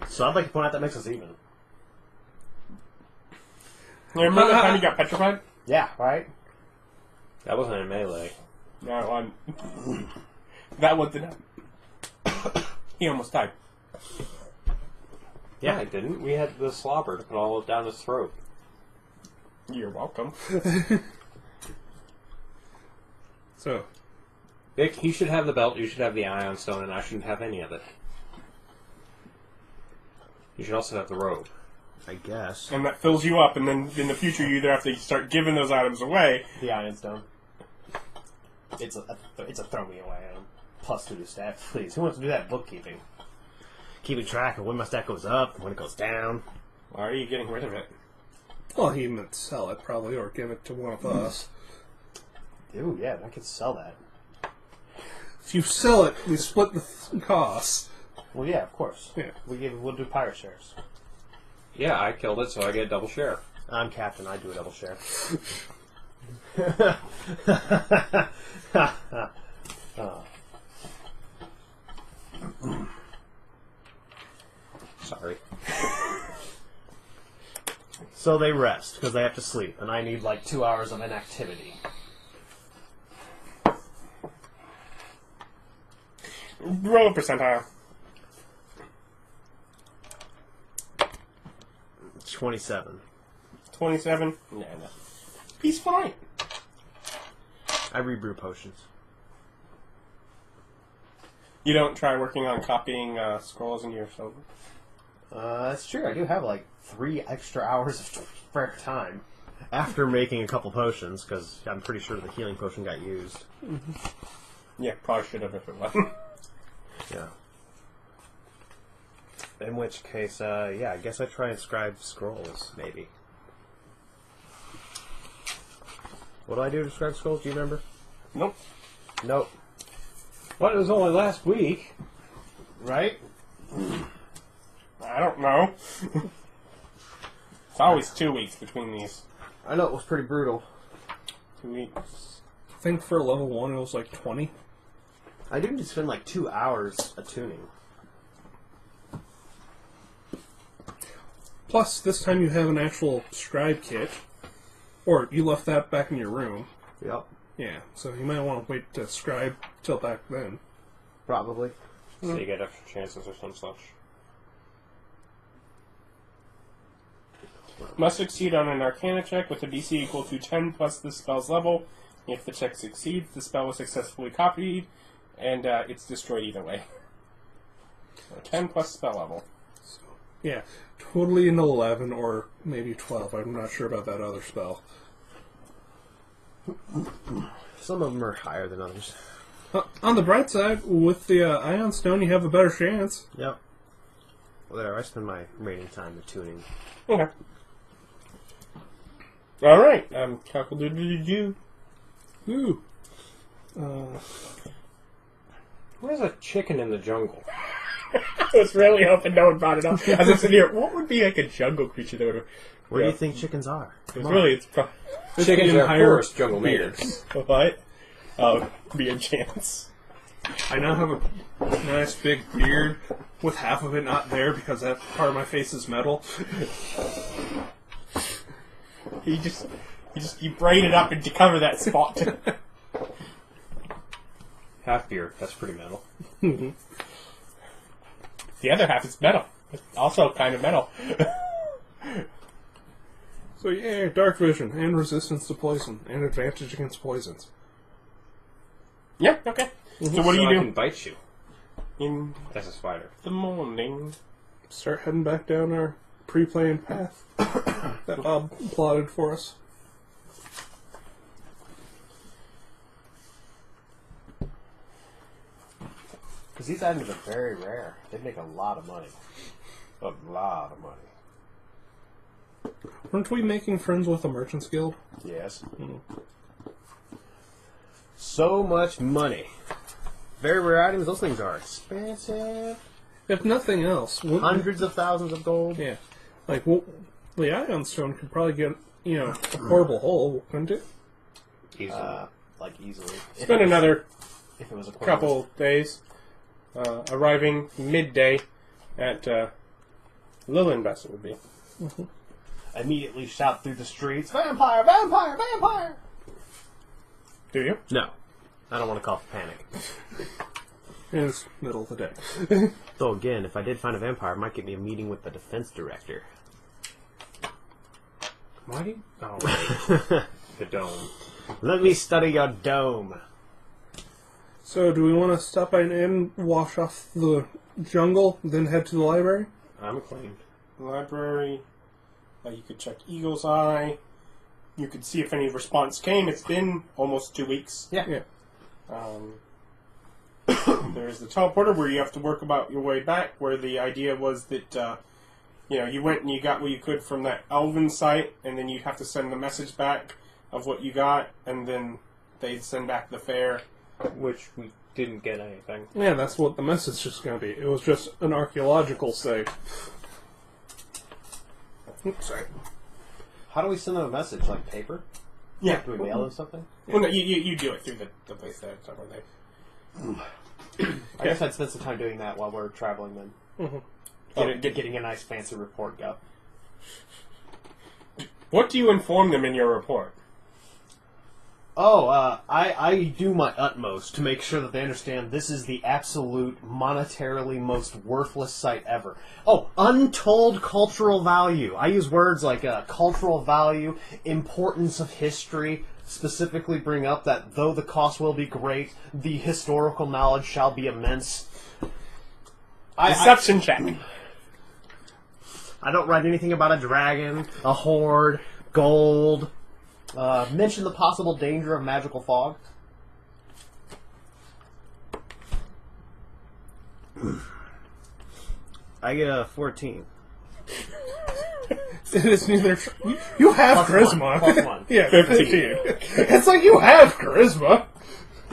So I'd like to point out that makes us even. You remember the time you got petrified? Yeah, right? That wasn't in melee. No, that was the... He almost died. Yeah, I didn't. We had the slobber to put all down his throat. You're welcome. So, Vic, he should have the belt, you should have the Ion Stone, and I shouldn't have any of it. You should also have the robe. I guess. And that fills you up, and then in the future you either have to start giving those items away. The Iron Stone. It's a throw me away item. +2 to stat. Please, who wants to do that bookkeeping? Keeping track of when my stat goes up, when it goes down. Why are you getting rid of it? well, he meant sell it probably, or give it to one of us. Ooh, yeah, I could sell that. If you sell it, we split the costs. Well, yeah, of course. Yeah. We'll do pirate shares. Yeah, I killed it, so I get a double share. I'm captain. I do a double share. Sorry. So they rest because they have to sleep, and I need like 2 hours of inactivity. Roll a percentile. 27. 27? No, no. Peaceful night. I rebrew potions. You don't try working on copying scrolls into your silver? That's true. I do have like 3 extra hours of spare time after making a couple potions, because I'm pretty sure the healing potion got used. Yeah, probably should have if it wasn't. Yeah. In which case, yeah, I guess I try and scribe scrolls, maybe. What do I do to scribe scrolls? Do you remember? Nope. Nope. But it was only last week. Right? I don't know. It's always 2 weeks between these. I know it was pretty brutal. 2 weeks. I think for level 1 it was like 20. I didn't just spend like 2 hours attuning. Plus, this time you have an actual scribe kit. Or you left that back in your room. Yep. Yeah, so you might want to wait to scribe till back then. Probably. So you get extra chances or some such. Must succeed on an Arcana check with a DC equal to 10 plus the spell's level. If the check succeeds, the spell was successfully copied, and it's destroyed either way. So 10 plus spell level. So, yeah, totally an 11 or maybe 12. I'm not sure about that other spell. Some of them are higher than others. On the bright side, with the Ion Stone, you have a better chance. Yep. Well, there, I spend my remaining time attuning. Okay. Alright, cockle-doodle-doo. Ooh. Where's a chicken in the jungle? I was really hoping no one brought it up. I was sitting here, what would be like a jungle creature that would have... Where do you think chickens are? It's really, it's Chickens the are entire forest jungle maidens. What? Oh, be a chance. I now have a nice big beard with half of it not there because that part of my face is metal. You braid it up and to cover that spot. Half beard. That's pretty metal. The other half is metal. It's also kind of metal. So yeah, dark vision and resistance to poison and advantage against poisons. Yeah, okay. So what do you I do can bite you in as a spider. the morning? Start heading back down our pre-planned path that Bob plotted for us. Because these items are very rare. They make a lot of money. A lot of money. Weren't we making friends with the Merchants Guild? Yes. So much money. Very rare items. Those things are expensive. If nothing else, Hundreds of thousands of gold. Yeah, like well, the Ion Stone could probably get a portable hole, couldn't it? Easily. Like easily. It's been another If it was a couple days, arriving midday at Lillenbes it would be. Immediately shout through the streets, vampire, vampire, vampire! Do you? No. I don't want to call for panic. It's middle of the day. Though again, if I did find a vampire, it might get me a meeting with the defense director. Why do you... Oh, right. The dome. Let me study your dome. So, do we want to stop by an inn, wash off the jungle, then head to the library? I'm clean. Library. You could check Eagle's Eye. You could see if any response came. It's been almost 2 weeks. Yeah. There's the teleporter where you have to work about your way back, where the idea was that, you went and you got what you could from that elven site, and then you'd have to send the message back of what you got, and then they'd send back the fare. Which we didn't get anything. Yeah, that's what the message is going to be. It was just an archaeological site. Oops, sorry. How do we send them a message? Like paper? Yeah. Do we mail them something? Well, no, you do it through the place that it's over there. I guess I'd spend some time doing that while we're traveling then. Getting a nice fancy report go. What do you inform them in your report? Oh, I do my utmost to make sure that they understand this is the absolute monetarily most worthless site ever. Oh, untold cultural value. I use words like cultural value, importance of history, specifically bring up that though the cost will be great, the historical knowledge shall be immense. Deception check. I don't write anything about a dragon, a horde, gold. Mention the possible danger of magical fog. I get a 14. It's neither. You have Plus charisma. one, plus one. Yeah, 15. It's like you have charisma.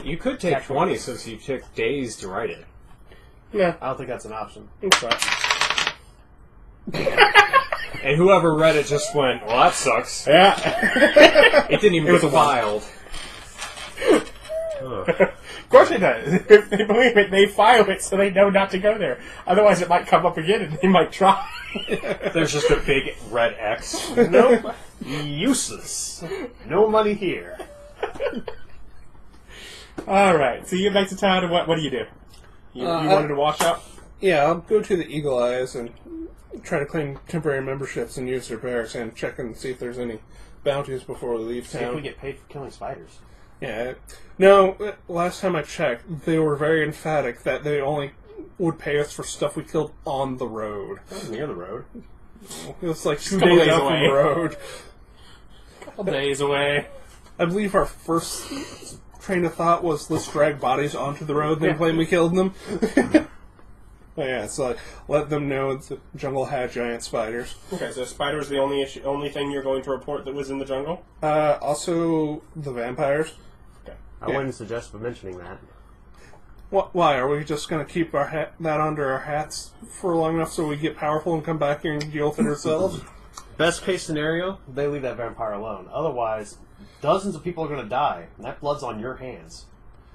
You could take 20 since you took days to write it. No, I don't think that's an option. it's not. And whoever read it just went, well, that sucks. Yeah. It didn't even get filed. Of course it does. If they believe it, they file it so they know not to go there. Otherwise, it might come up again and they might try. There's just a big red X. Nope. Useless. No money here. All right. So you get back to town, and what do you do? You wanted to wash up? Yeah, I'll go to the Eagle Eyes and try to claim temporary memberships and use their barracks and check and see if there's any bounties before we leave See if town. we get paid for killing spiders. Yeah. No, last time I checked, they were very emphatic that they only would pay us for stuff we killed on the road. That was near the road. It was like 2 couple days days out from away. the road. Couple days away. I believe our first train of thought was let's drag bodies onto the road, then Yeah. claim we killed them. But yeah, so like, let them know the jungle had giant spiders. Okay, so spiders the only thing you're going to report that was in the jungle? Also, the vampires. Okay. I wouldn't suggest mentioning that. Why? Are we just going to keep our that under our hats for long enough so we get powerful and come back here and deal with it ourselves? Best case scenario, they leave that vampire alone. Otherwise, dozens of people are going to die, and that blood's on your hands.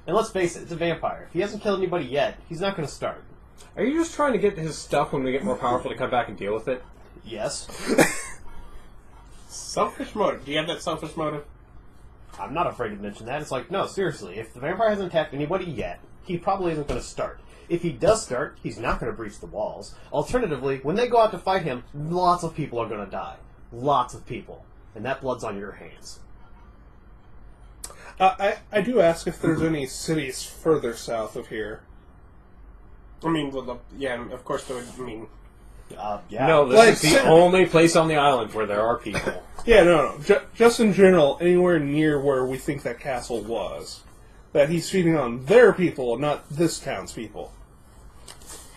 And let's face it, it's a vampire. If he hasn't killed anybody yet, he's not going to start. Are you just trying to get his stuff when we get more powerful to come back and deal with it? Yes. Selfish motive. Do you have that selfish motive? I'm not afraid to mention that. It's like, no, seriously, if the vampire hasn't attacked anybody yet, he probably isn't going to start. If he does start, he's not going to breach the walls. Alternatively, when they go out to fight him, lots of people are going to die. Lots of people. And that blood's on your hands. I do ask if there's any cities further south of here. I mean, well, yeah, of course there would. I mean, Yeah. No, this Like, is the only place on the island where there are people. Yeah, no. Just in general, anywhere near where we think that castle was. That he's feeding on their people, not this town's people.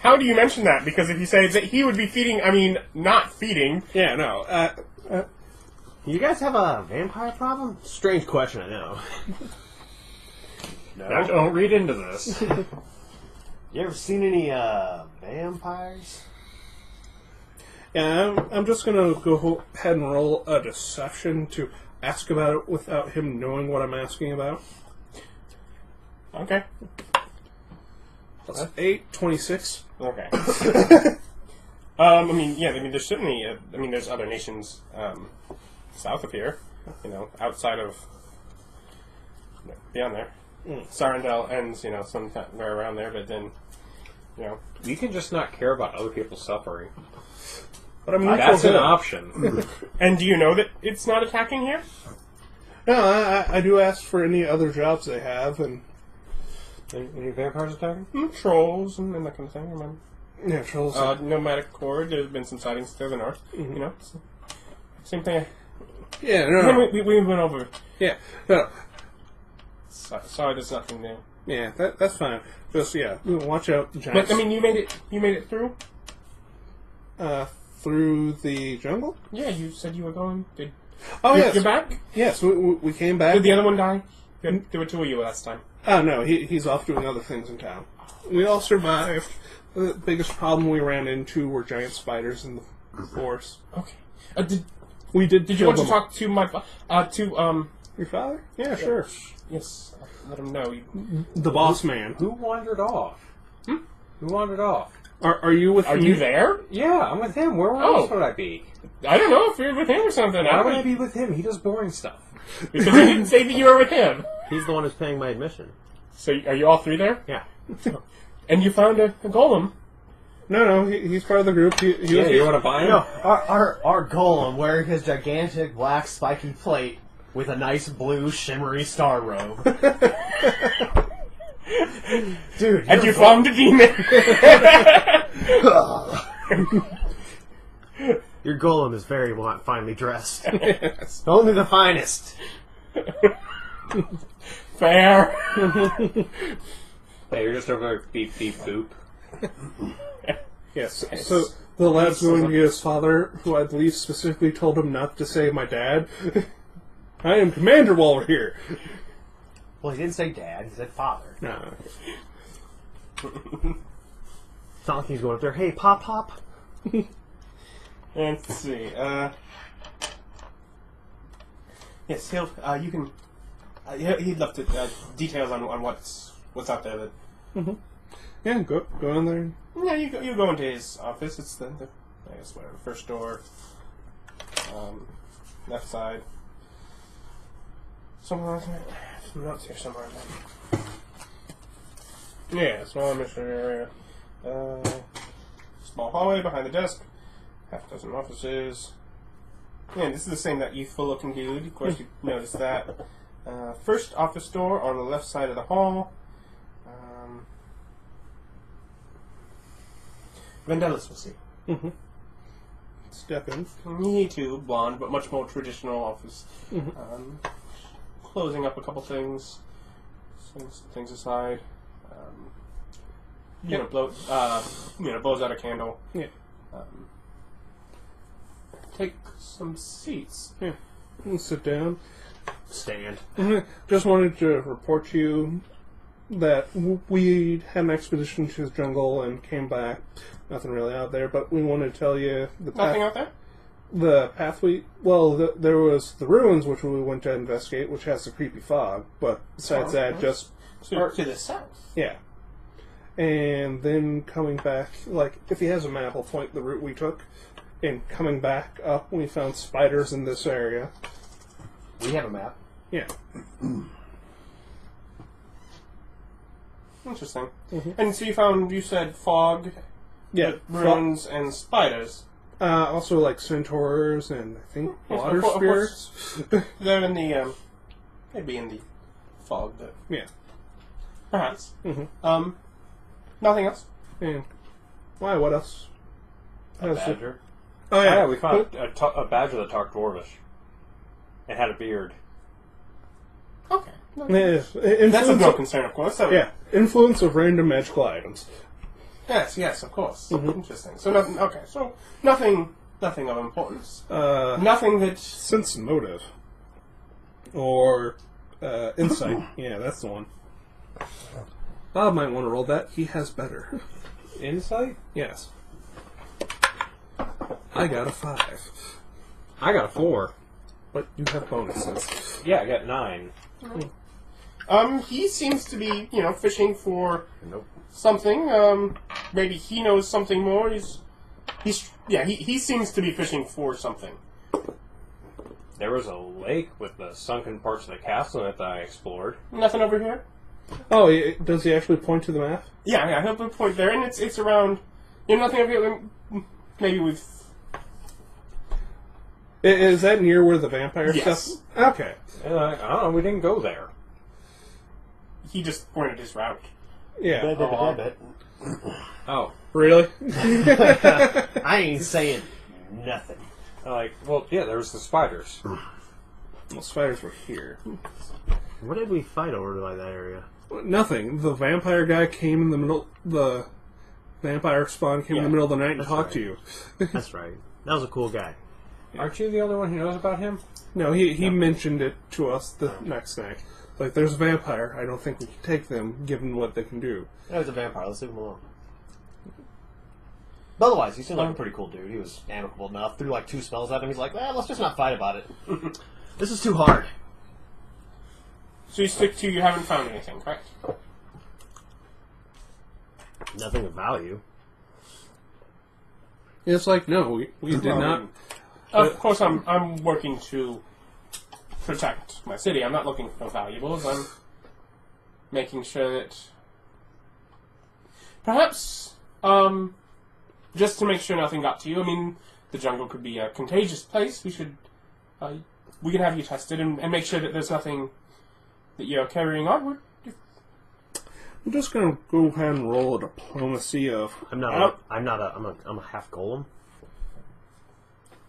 how do you mention that? Because if you say that he would be feeding, I mean, not feeding. Yeah, no. You guys have a vampire problem? Strange question, I know. Now, don't read into this. You ever seen any vampires? Yeah, I'm just gonna go ahead and roll a deception to ask about it without him knowing what I'm asking about. Okay. That's 8, 26. Okay. I mean, yeah. I mean, there's certainly. I mean, there's other nations south of here. You know, outside of beyond there. Sarandel ends, you know, somewhere around there, but then, you know, We can just not care about other people's suffering. But I'm That's an neutral. option. and do you know that it's not attacking here? No, I do ask for any other jobs they have, and Any vampires attacking? Trolls and that kind of thing. Remember? yeah, trolls. Nomadic Horde. There's been some sightings to the north. You know, so, same thing. yeah, no. We went over. Yeah, no. Sorry, there's nothing there. Yeah, that's fine. Just watch out, But giants. I mean, you made it through. Through the jungle. Yeah, you said you were going. Oh yes, You're back. yes. We came back. Did the other one die? There were two of you last time. Oh no, he's off doing other things in town. We all survived. The biggest problem we ran into were giant spiders in the forest. Okay. We did. Did you kill want to them. talk to my Your father? Yeah, sure. Yes. Let him know. The boss man. Who wandered off? Who wandered off? Are you with Are me? you there? Yeah, I'm with him. Where Oh. else would I be? I don't know if you're with him or something. Why would I be with him? He does boring stuff. Because you didn't say that you were with him. He's the one who's paying my admission. So are you all three there? Yeah. And you found a golem. No, he's part of the group. He Yeah, was, you want to buy him? No, our golem wearing his gigantic black spiky plate with a nice blue shimmery star robe. Dude, And you found a demon. your golem is very finely dressed. Yes. Only the finest. Fair. Hey, you're just over there, beep, beep, boop. Yes. So the lad's going to be his father, who I believe specifically told him not to say my dad. I am Commander while we're here. Well, he didn't say dad, he said father. No. It's not like he's going up there, hey, pop. Let's see. Yes, he'll. You can. He'd love to details on what's out there. That Yeah, go in there. yeah, you go into his office. It's the I guess whatever first door, left side. Somewhere else. Some notes here somewhere. Yeah, small administrative area. Small hallway behind the desk. Half a dozen offices. Yeah, this is the same that youthful-looking dude. Of course, you noticed that. First office door on the left side of the hall. Vandellis will see. Step in. Me too, blonde, but much more traditional office. Closing up a couple things. Setting some things aside. Blows out a candle. Yeah. Take some seats. Yeah. And sit down. Stand. Just wanted to report to you that we had an expedition to the jungle and came back. Nothing really out there, but we wanted to tell you the Nothing out there? The path we... Well, there was the ruins, which we went to investigate, which has the creepy fog. But besides that, just... To the south. Yeah. And then coming back... Like, if he has a map, I'll point the route we took. And coming back up, we found spiders in this area. We have a map. Yeah. Interesting. And so you said fog, Yeah. ruins, and spiders. Also, like centaurs and I think water of course. spirits. They're in the, maybe in the fog, but Yeah. perhaps. Mm-hmm. Nothing else? And why? What else? A badger. Oh Oh, yeah, yeah, we found a badger that talked Dwarvish. It had a beard. Okay. Yes. That's of Influence no of, concern, of course. So, yeah, influence of random magical items. Yes, of course. Mm-hmm. Interesting. So nothing. Okay. So nothing of importance. Nothing that. Sense and motive, or insight. Yeah, that's the one. Bob might want to roll that. He has better. Insight? Yes. I got a 5, I got a 4. but you have bonuses. Yeah, I got 9. He seems to be, fishing for Nope. something. Maybe he knows something more. He seems to be fishing for something. There was a lake with the sunken parts of the castle in it that I explored. Nothing over here. Oh, does he actually point to the map? Yeah. He'll point there, and it's around. Nothing over here. Maybe we've. Is that near where the vampire Yes. stuff? Okay. And I don't know, we didn't go there. He just pointed his route. Yeah. Oh. Really? I ain't saying nothing. Well, yeah, there was the spiders. Well, spiders were here. What did we fight over by that area? Nothing. The vampire guy came in the middle. The vampire spawn came in the middle of the night and That's talked right. to you. That's right. That was a cool guy. Aren't you the only one who knows about him? No, he mentioned it to us the next night. Like, there's a vampire. I don't think we can take them, given what they can do. That was a vampire. Let's leave him alone. But otherwise, he seemed like a pretty cool dude. He was amicable enough. Threw like 2 spells at him. He's like, let's just not fight about it. This is too hard. So you stick to you haven't found anything, correct? Nothing of value. It's like, no, we did not. Of course, I'm working to protect my city. I'm not looking for valuables. I'm making sure that perhaps just to make sure nothing got to you. I mean, the jungle could be a contagious place. We can have you tested and make sure that there's nothing that you're carrying on. I'm just gonna go ahead and roll a diplomacy of. I'm a half golem.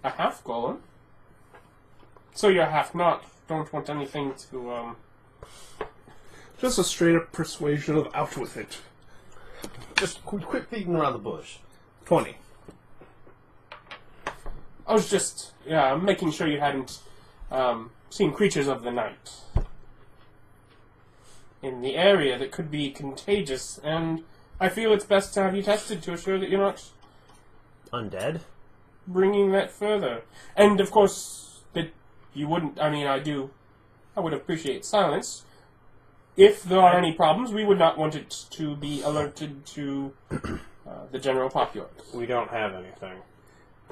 A half golem. So you're half not. Don't want anything to Just a straight up persuasion of out with it. Just quit beating around the bush. 20. I was just making sure you hadn't seen creatures of the night in the area that could be contagious, and I feel it's best to have you tested to assure that you're not Undead? bringing that further. And of course, that you wouldn't. I mean, I would appreciate silence. If there are any problems, we would not want it to be alerted to the general populace. We don't have anything.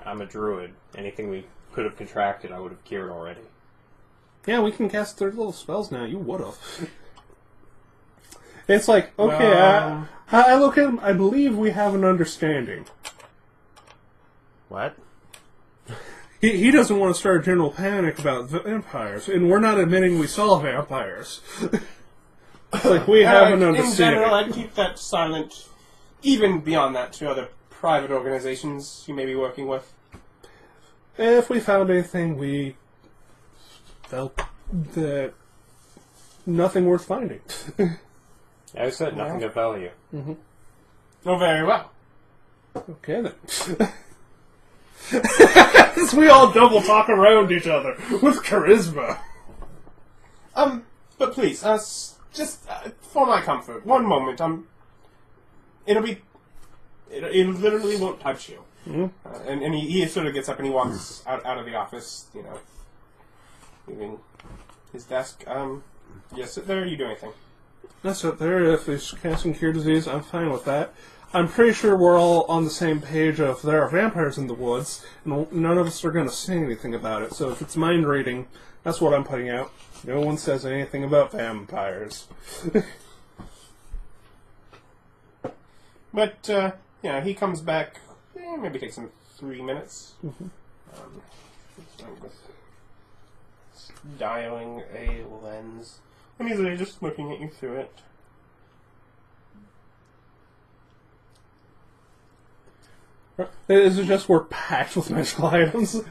I'm a druid. Anything we could have contracted, I would have cured already. Yeah, we can cast 3rd level spells now. You would've. It's like, okay, I look at him, I believe we have an understanding. What? He doesn't want to start a general panic about vampires, and we're not admitting we saw vampires. It's like, we have an In understanding. general, I'd keep that silent, even beyond that, to other private organizations you may be working with. If we found anything, we felt that nothing worth finding. I said nothing of value. Oh, very well. Okay, then. As we all double talk around each other with charisma. But please, just for my comfort, one moment. It literally won't touch you. And he sort of gets up and he walks out of the office, leaving his desk. You sit there. You do anything? That's up there. If he's casting Cure Disease, I'm fine with that. I'm pretty sure we're all on the same page of there are vampires in the woods, and none of us are going to say anything about it. So if it's mind reading, that's what I'm putting out. No one says anything about vampires. But he comes back. Maybe takes him 3 minutes. So I'm just dialing a lens. I'm easily just looking at you through it. Is it just we're packed with magical items?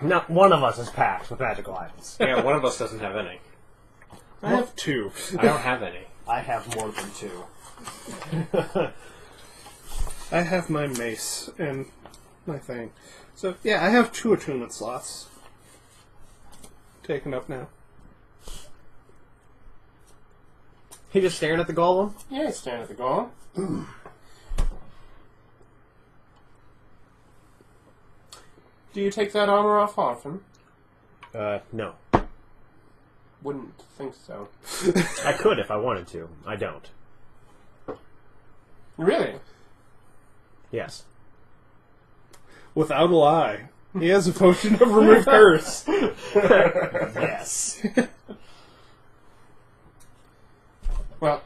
Not one of us is packed with magical items. Yeah, one of us doesn't have any. I have 2. I don't have any. I have more than 2. I have my mace and my thing. So, yeah, I have 2 attunement slots. Taken up now. He just staring at the golem? Yeah, stand at the golem. Do you take that armor off often? No. Wouldn't think so. I could if I wanted to. I don't. Really? Yes. Without a lie. He has a potion of remove curse. Yes. Well,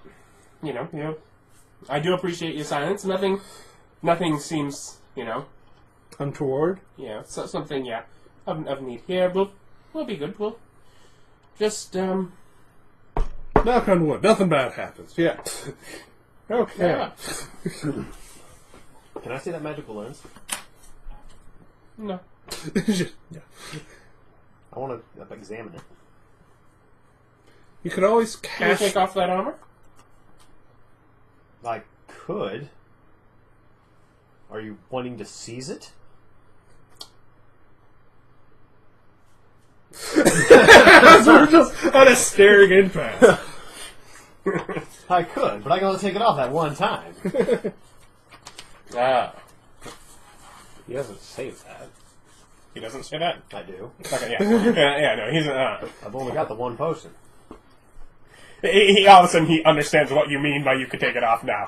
I do appreciate your silence. Nothing seems, Untoward. so something, of need here. We'll be good. We'll just, Knock on wood. Nothing bad happens. Yeah. Okay. yeah. Can I see that magical lens? No. Yeah. I want to examine it. You could always Can you cast... take off that armor? I could. Are you wanting to seize it? We're just on a staring impasse. I could, but I can only take it off that one time. Ah. He doesn't say that. He doesn't say that? I do. Okay, yeah, no, he's, I've only got the one potion. he all of a sudden he understands what you mean by you could take it off now.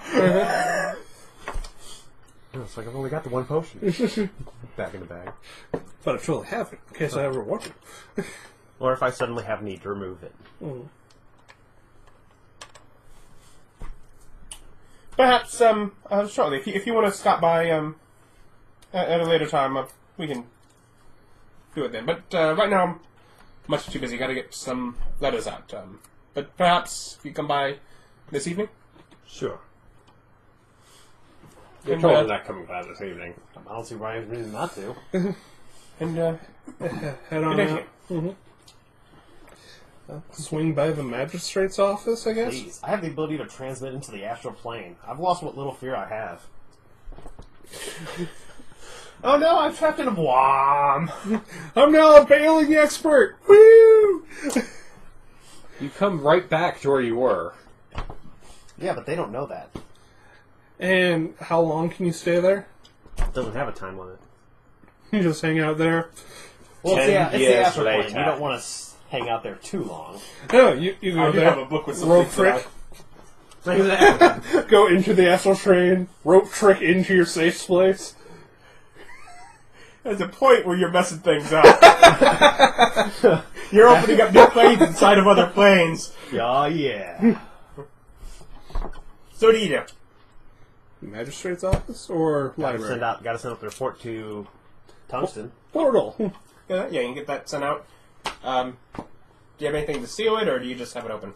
It's like I've only got the one potion. Back in the bag. But I truly have it, in case I ever want it. Or if I suddenly have need to remove it. Perhaps, shortly, if you want to stop by, at a later time, we can do it then. But, right now I'm much too busy, gotta get some letters out, but perhaps if you come by this evening? Sure. You're And, totally not coming by this evening. I don't see why there's reason not to. And, Head on good out. Swing by the magistrate's office, I guess? Please. I have the ability to transmit into the astral plane. I've lost what little fear I have. Oh no, I'm trapped in a bomb! I'm now a bailing expert! Woo! You come right back to where you were. Yeah, but they don't know that. And how long can you stay there? It doesn't have a time limit. You just hang out there? Well, it's 10 the years astral plane. later. You don't want to hang out there too long. No, you I go do there. have a book with some Rope things that trick. Go into the astral train, rope trick into your safe place. There's a point where you're messing things up. You're opening up new planes inside of other planes. Oh, yeah. So what do you do? Magistrate's office or library? Gotta send up the report to Tungsten. Portal. Yeah, you can get that sent out. Do you have anything to seal it, or do you just have it open?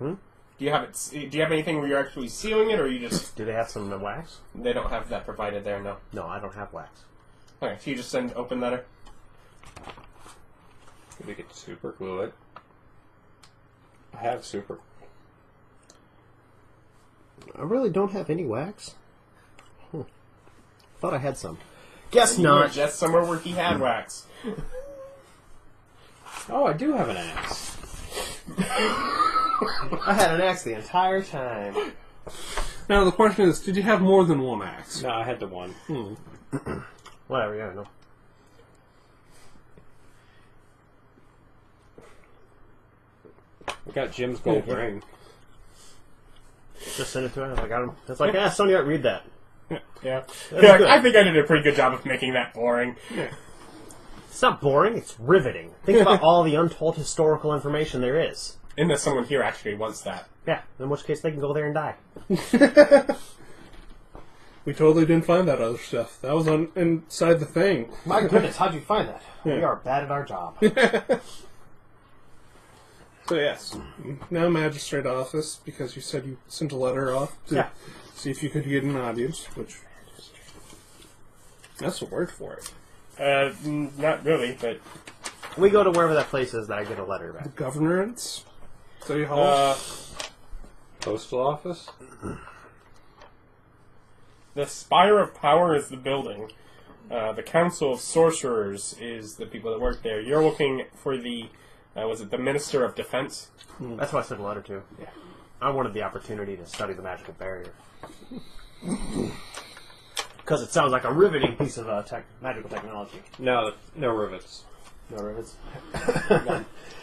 Do you have it? Do you have anything where you're actually sealing it, or you just? Do they have some wax? They don't have that provided there, no. No, I don't have wax. Okay, so you just send open letter. We could super glue it. I have super. I really don't have any wax. Thought I had some. Guess You were not. just somewhere where he had wax. Oh, I do have an axe. I had an axe the entire time. Now the question is, did you have more than one axe? No, I had the one. Whatever, yeah, no. We got Jim's gold ring. Just send it to him. I got him. It's like, Sonya, read that. Yeah. That's Yeah, good. I think I did a pretty good job of making that boring. It's not boring, it's riveting. Think about all the untold historical information there is. Unless someone here actually wants that. Yeah, in which case they can go there and die. We totally didn't find that other stuff. That was inside the thing. My goodness, how'd you find that? We Yeah. are bad at our job. So yes, now magistrate office, because you said you sent a letter off to Yeah. see if you could get an audience, which... That's the word for it. Not really, but We go to wherever that place is that I get a letter back. Governorance? City Hall? Postal office? the Spire of Power is the building. The Council of Sorcerers is the people that work there. You're looking for the, was it the Minister of Defense? That's what I sent a letter to. Yeah. I wanted the opportunity to study the magical barrier. Because it sounds like a riveting piece of magical technology. No rivets. No rivets?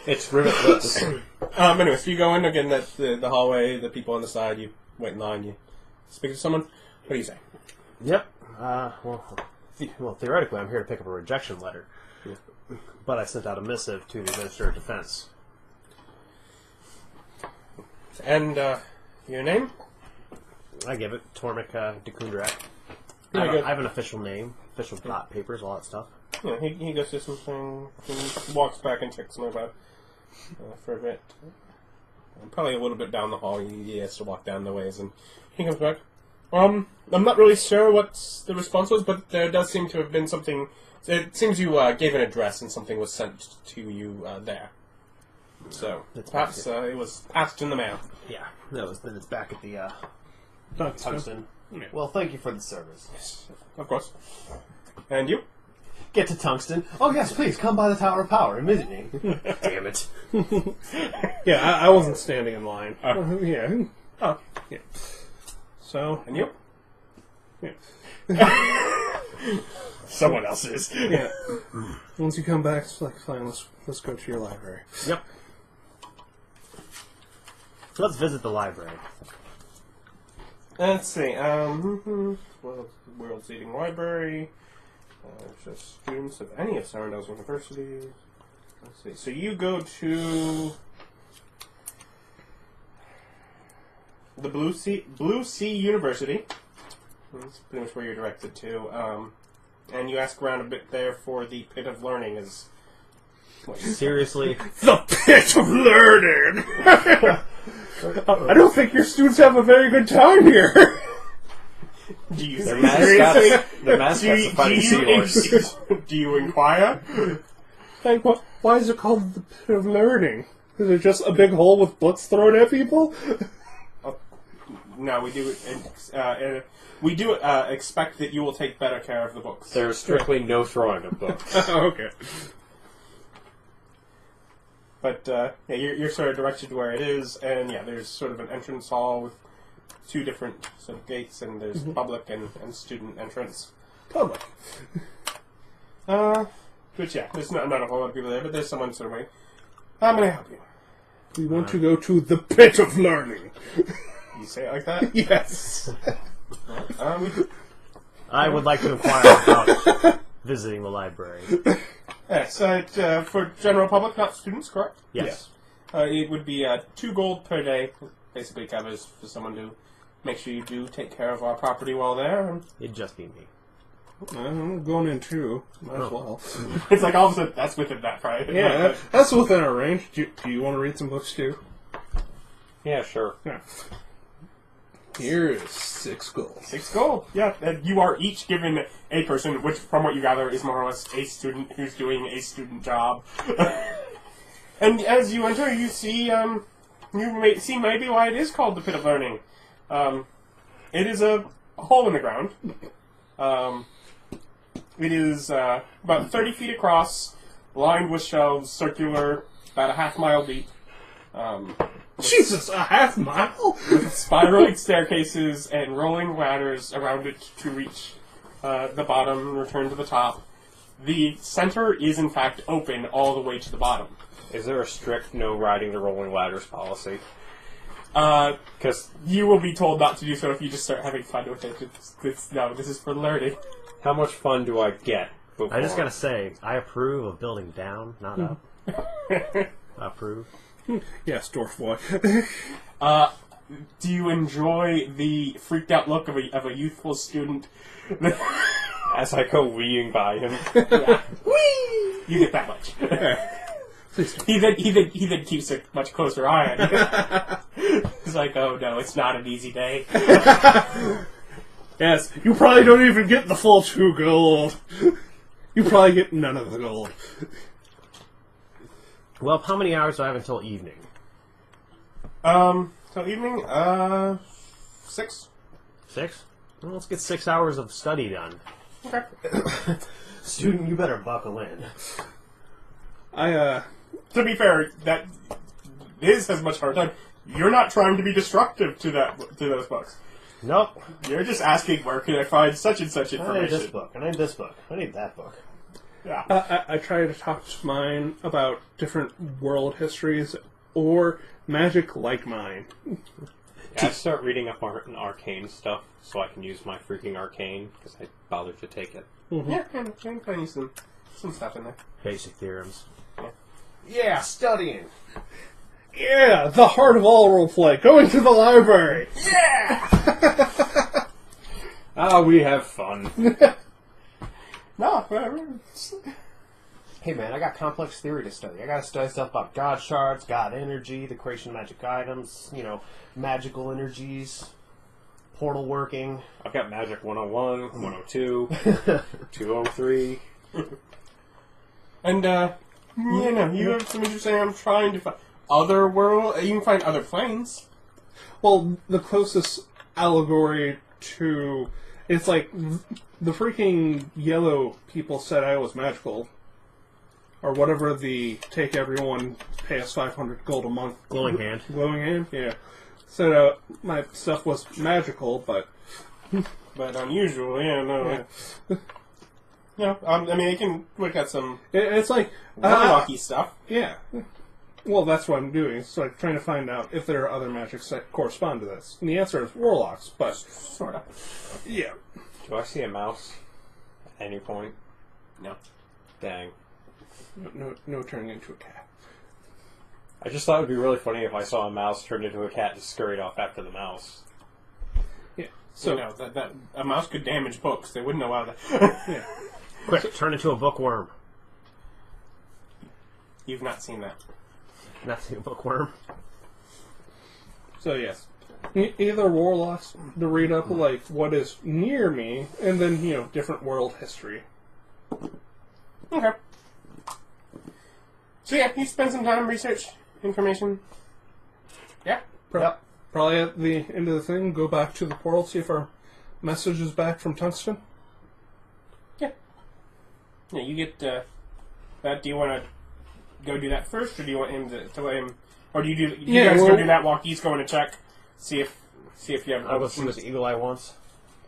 It's rivetless. Anyway, so you go in again, that's the hallway, the people on the side, you wait in line, you speak to someone. What do you say? Yep. Well, theoretically, I'm here to pick up a rejection letter. But I sent out a missive to the Minister of Defense. And, your name? I give it Tormmik de Kundrak. Very good. I have an official name, official dot papers, all that stuff. Yeah, he goes through something, he walks back and checks something about for a bit. Probably a little bit down the hall, he has to walk down the ways, and he comes back. I'm not really sure what the response was, but there does seem to have been something. It seems you gave an address and something was sent to you there. So perhaps it was passed in the mail. Yeah, then it's back at the Tungsten. Tungsten. Yeah. Well, thank you for the service. Yes, of course. And you? Get to Tungsten. Oh yes, please come by the Tower of Power and visit me. Damn it! Yeah, I wasn't standing in line. Yeah. Oh, Yeah. So... and you? Yeah. Someone else is. Yeah. Once you come back, it's like, fine, let's go to your library. Yep. Let's visit the library. Let's see. Well, world's leading library. Just students of any of Sarandell's universities. Let's see. So you go to the Blue Sea University. That's pretty much where you're directed to. And you ask around a bit there for the Pit of Learning. Is Seriously? The Pit of Learning! I don't think your students have a very good time here. do you Their mascot's a fighting seahorse. do you inquire? Like, why is it called the Pit of Learning? Is it just a big hole with books thrown at people? No, we do. We do expect that you will take better care of the books. There's strictly no throwing of books. Okay. But yeah, you're sort of directed to where it is, and yeah, there's sort of an entrance hall with two different sort of gates, and there's public and student entrance. Public. But yeah, there's not a whole lot of people there, but there's someone sort of waiting. How may I help you? We want to go to the Pit of Learning. You say it like that? Yes. I would like to inquire about visiting the library. Yes, for general public, not students, correct? Yes. It would be 2 gold per day. Basically covers for someone to make sure you do take care of our property while there. And It'd just be me. I'm going in too. Might as well. it's like all of a sudden that's within that price. Yeah, that's within our range. Do you want to read some books too? Yeah, sure. Yeah. Here is 6 gold. 6 gold. Yeah, and you are each given a person, which, from what you gather, is more or less a student who's doing a student job. And as you enter, you see, you may see maybe why it is called the Pit of Learning. It is a hole in the ground. It is about 30 feet across, lined with shelves, circular, about a half-mile deep. Jesus, a half mile? With spiraling staircases and rolling ladders around it to reach the bottom and return to the top. The center is, in fact, open all the way to the bottom. Is there a strict no riding the rolling ladders policy? Because you will be told not to do so if you just start having fun with it. No, this is for learning. How much fun do I get before? I just gotta say, I approve of building down, not up. Approve. Yes, dwarf boy. Do you enjoy the freaked out look of a youthful student? As I go weeing by him. Yeah. Whee! You get that much. He then keeps a much closer eye on you. He's like, oh no, it's not an easy day. Yes, you probably don't even get the full 2 gold. You probably get none of the gold. Well, how many hours do I have until evening? Till evening, 6. 6? Well, let's get 6 hours of study done. Okay. Student, you better buckle in. To be fair, that is as much hard time. You're not trying to be destructive to those books. Nope. You're just asking, where can I find such and such information? I need this book. I need this book. I need that book. Yeah. I try to talk to mine about different world histories or magic like mine. Yeah, I start reading up on arcane stuff so I can use my freaking arcane because I bothered to take it. Mm-hmm. Yeah, I need some stuff in there. Basic theorems. Yeah, studying. Yeah, the heart of all roleplay. Going to the library. Yeah! We have fun. No, whatever. Hey man, I got complex theory to study. I gotta study stuff about god shards, god energy, the creation of magic items, magical energies, portal working. I've got Magic 101, 102, 203. And, you have some interesting. I'm trying to find other world. You can find other planes. Well, the closest allegory to... It's like, the freaking yellow people said I was magical. Or whatever the take everyone, pay us 500 gold a month. Glowing hand. Glowing hand, yeah. Said my stuff was magical, but... But unusual, yeah, no. Yeah. I mean, you can look at some It's like... lucky stuff. Yeah. Well, that's what I'm doing. It's like trying to find out if there are other magics that correspond to this. And the answer is warlocks, but... Sort of. Yeah. Do I see a mouse at any point? No. Dang. No turning into a cat. I just thought it would be really funny if I saw a mouse turned into a cat and scurried off after the mouse. Yeah. So So, that a mouse could damage books. They wouldn't know how to. yeah. Quick, turn into a bookworm. You've not seen that. Not see a bookworm. So, yes. Either warlocks to read up, like, what is near me, and then, different world history. Okay. So yeah, you spend some time research information. Yeah. Yep. Probably at the end of the thing, go back to the portal, see if our message is back from Tungsten. Yeah. Yeah, you get that. Do you want to go do that first, or do you want him to let him, or do you guys go do that while he's going to check, see if you have. I'll go see what the Eagle Eye wants.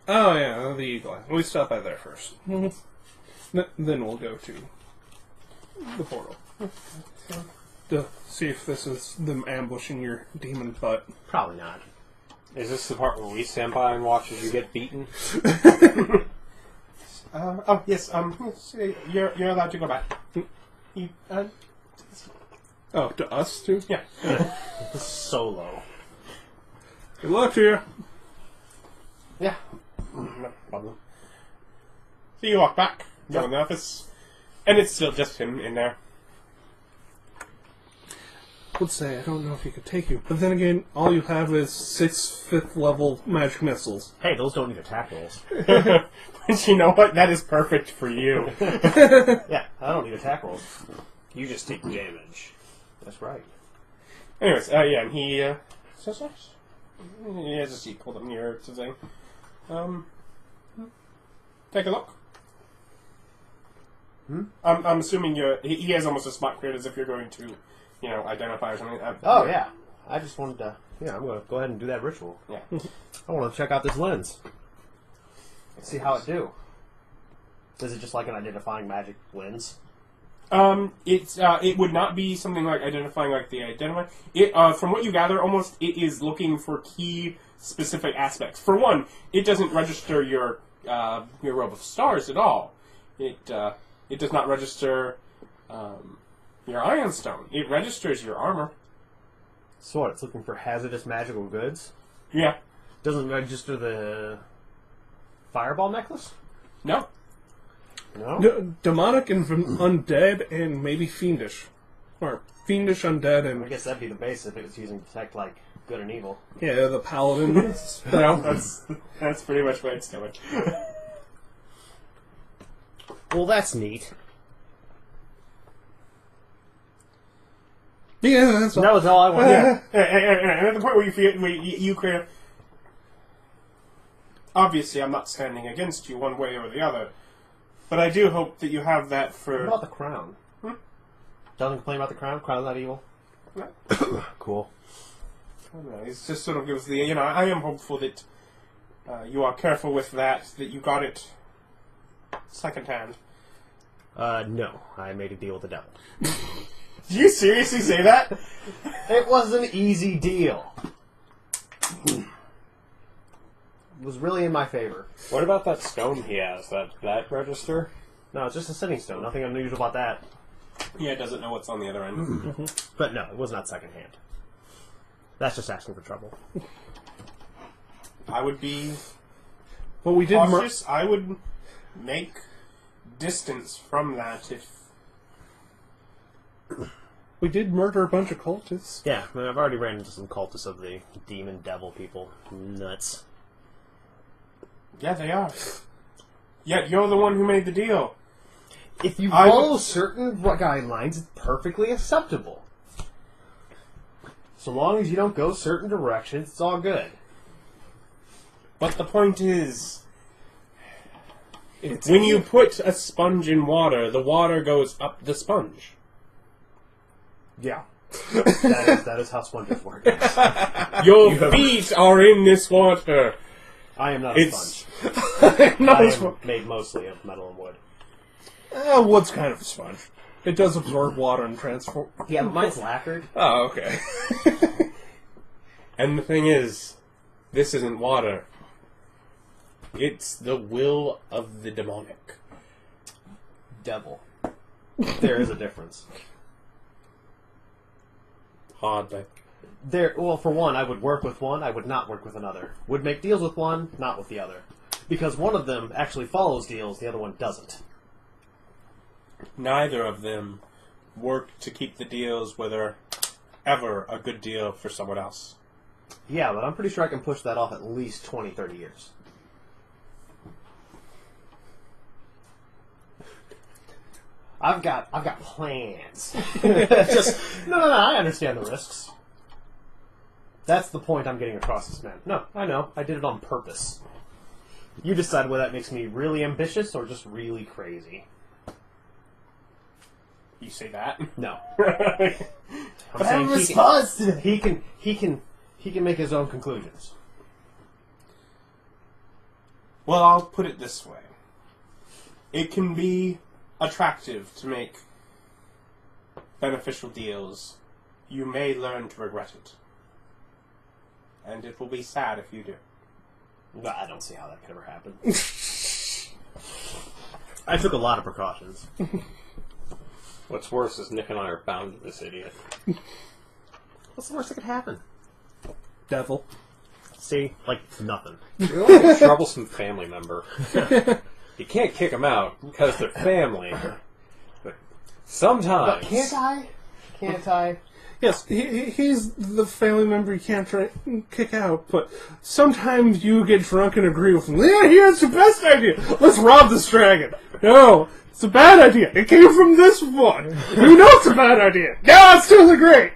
Oh, yeah, the Eagle Eye. We stop by there first. Then we'll go to the portal. To see if this is them ambushing your demon butt. Probably not. Is this the part where we stand by and watch as you get beaten? Oh yes. You're allowed to go back. You, Oh, to us, too? yeah. Solo. Good luck to you. Yeah. No problem. So you walk back, go in the office, and it's still just him in there. Would say, I don't know if he could take you. But then again, all you have is 6 5th level magic missiles. Hey, those don't need attack rolls. But you know what? That is perfect for you. Yeah, I don't need attack rolls. You just take damage. That's right. Anyways, yeah, and he says, he has a seat pulled up near to thing. Take a look. I'm assuming he has almost a spot cleared as if you're going to, identify or something. Oh, yeah. I just wanted to... Yeah, I'm going to go ahead and do that ritual. Yeah. I want to check out this lens. Let's see how it do. Is it just like an identifying magic lens? It would not be something like identifying like the identify. From what you gather, almost it is looking for key specific aspects. For one, it doesn't register your robe of stars at all. It does not register your iron stone. It registers your armor. So what? It's looking for hazardous magical goods. Yeah. Doesn't register the fireball necklace. No. No. Demonic and undead and maybe fiendish. Or fiendish, undead, I and... guess that'd be the base if it was using detect like good and evil. Yeah, the paladin. No, that's pretty much what it's doing. Well, that's neat. Yeah, that's all. That was all I wanted. Yeah. And at the point where you create... Obviously, I'm not standing against you one way or the other. But I do hope that you have that for... What about the crown? Doesn't complain about the crown? Crown's not evil? No. Cool. I don't know, it just sort of gives the... I am hopeful that you are careful with that you got it secondhand. No. I made a deal with the devil. Do you seriously say that? It was an easy deal. It was really in my favor. What about that stone he has? That register? No, it's just a sitting stone. Nothing unusual about that. Yeah, it doesn't know what's on the other end. But no, it was not secondhand. That's just asking for trouble. I would be Well, we did... cautious. I would make distance from that if... We did murder a bunch of cultists. Yeah, I mean, I've already ran into some cultists of the demon devil people. Nuts. Yeah, they are. Yet you're the one who made the deal. If you I follow would- certain guidelines, it's perfectly acceptable. So long as you don't go certain directions, it's all good. But the point is... when you put a sponge in water, the water goes up the sponge. Yeah. that is how sponges work. Your feet are in this water. I am not a It's... sponge. No, I it's am made mostly of metal and wood. wood's kind of a sponge. It does absorb water and transform... Yeah, but mine's lacquered. Oh, okay. And the thing is, this isn't water. It's the will of the demonic. Devil. There is a difference. Hardly. Well, for one, I would work with one, I would not work with another. Would make deals with one, not with the other. Because one of them actually follows deals, the other one doesn't. Neither of them work to keep the deals where they're ever a good deal for someone else. Yeah, but I'm pretty sure I can push that off at least 20, 30 years. I've got plans. Just no, I understand the risks. That's the point I'm getting across this man. No, I know. I did it on purpose. You decide whether that makes me really ambitious or just really crazy. You say that? No. But saying response to he can make his own conclusions. Well, I'll put it this way. It can be attractive to make beneficial deals. You may learn to regret it. And it will be sad if you do. No, I don't see how that could ever happen. I took a lot of precautions. What's worse is Nick and I are bound to this idiot. What's the worst that could happen? Devil. See? Like, nothing. You're like a troublesome family member. You can't kick them out because they're family. But sometimes... But can't I? Can't I? Yes, he's the family member you can't kick out, but sometimes you get drunk and agree with him. Yeah, here's the best idea. Let's rob this dragon. No, it's a bad idea. It came from this one. You know it's a bad idea. No, it's totally great.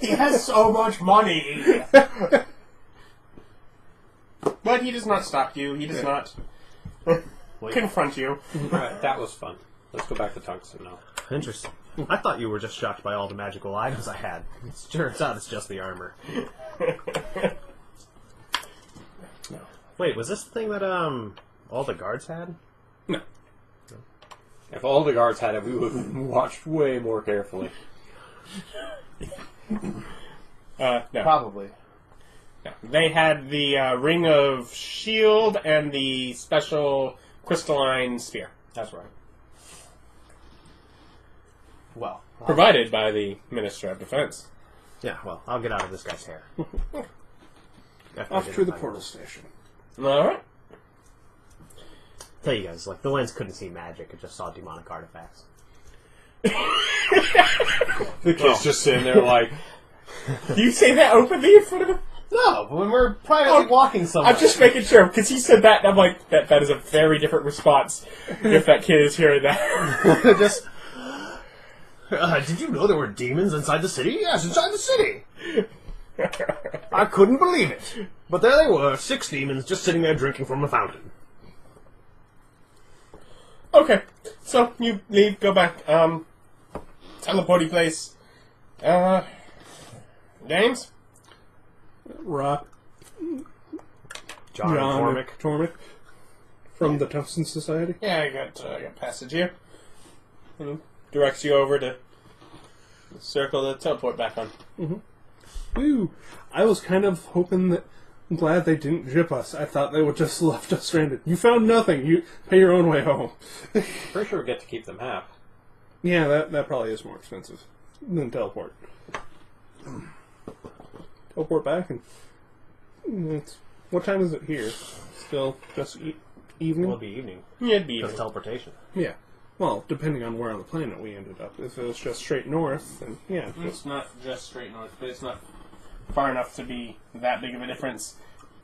He has so much money. But he does not stop you. He does not confront you. Alright, that was fun. Let's go back to Tungsten now. Interesting. I thought you were just shocked by all the magical items I had. It turns out it's just the armor. Wait, was this the thing that all the guards had? No. If all the guards had it, we would have watched way more carefully. No. Probably. No. They had the Ring of Shield and the special crystalline spear. That's right. Well, Provided by the Minister of Defense. Yeah, well, I'll get out of this guy's hair. After I Off get to in the my portal room. station. All right. Tell you guys, like, the lens couldn't see magic, it just saw demonic artifacts. The kid's just sitting there like, Do you say that openly in front of him? No, but when we're privately walking somewhere. I'm just making sure, because he said that, and I'm like, that is a very different response if that kid is hearing that. just... did you know there were demons inside the city? Yes, inside the city! I couldn't believe it. But there they were, 6 demons just sitting there drinking from a fountain. Okay, so you leave, go back, teleporty place. Names? Rock. John and Tormmik. Tormmik. From the Tungsten Society. Yeah, I got passage here. And he directs you over to the circle to teleport back on. Woo! I was kind of hoping that... I'm glad they didn't jip us. I thought they would just left us stranded. You found nothing. You pay your own way home. pretty sure we get to keep the map. Yeah, that probably is more expensive than teleport. Teleport back and... what time is it here? Still just evening? It'll be evening. Yeah, it'd be Because evening. teleportation. Yeah. Well, depending on where on the planet we ended up. If it was just straight north, then yeah. It's not just straight north, but it's not far enough to be that big of a difference.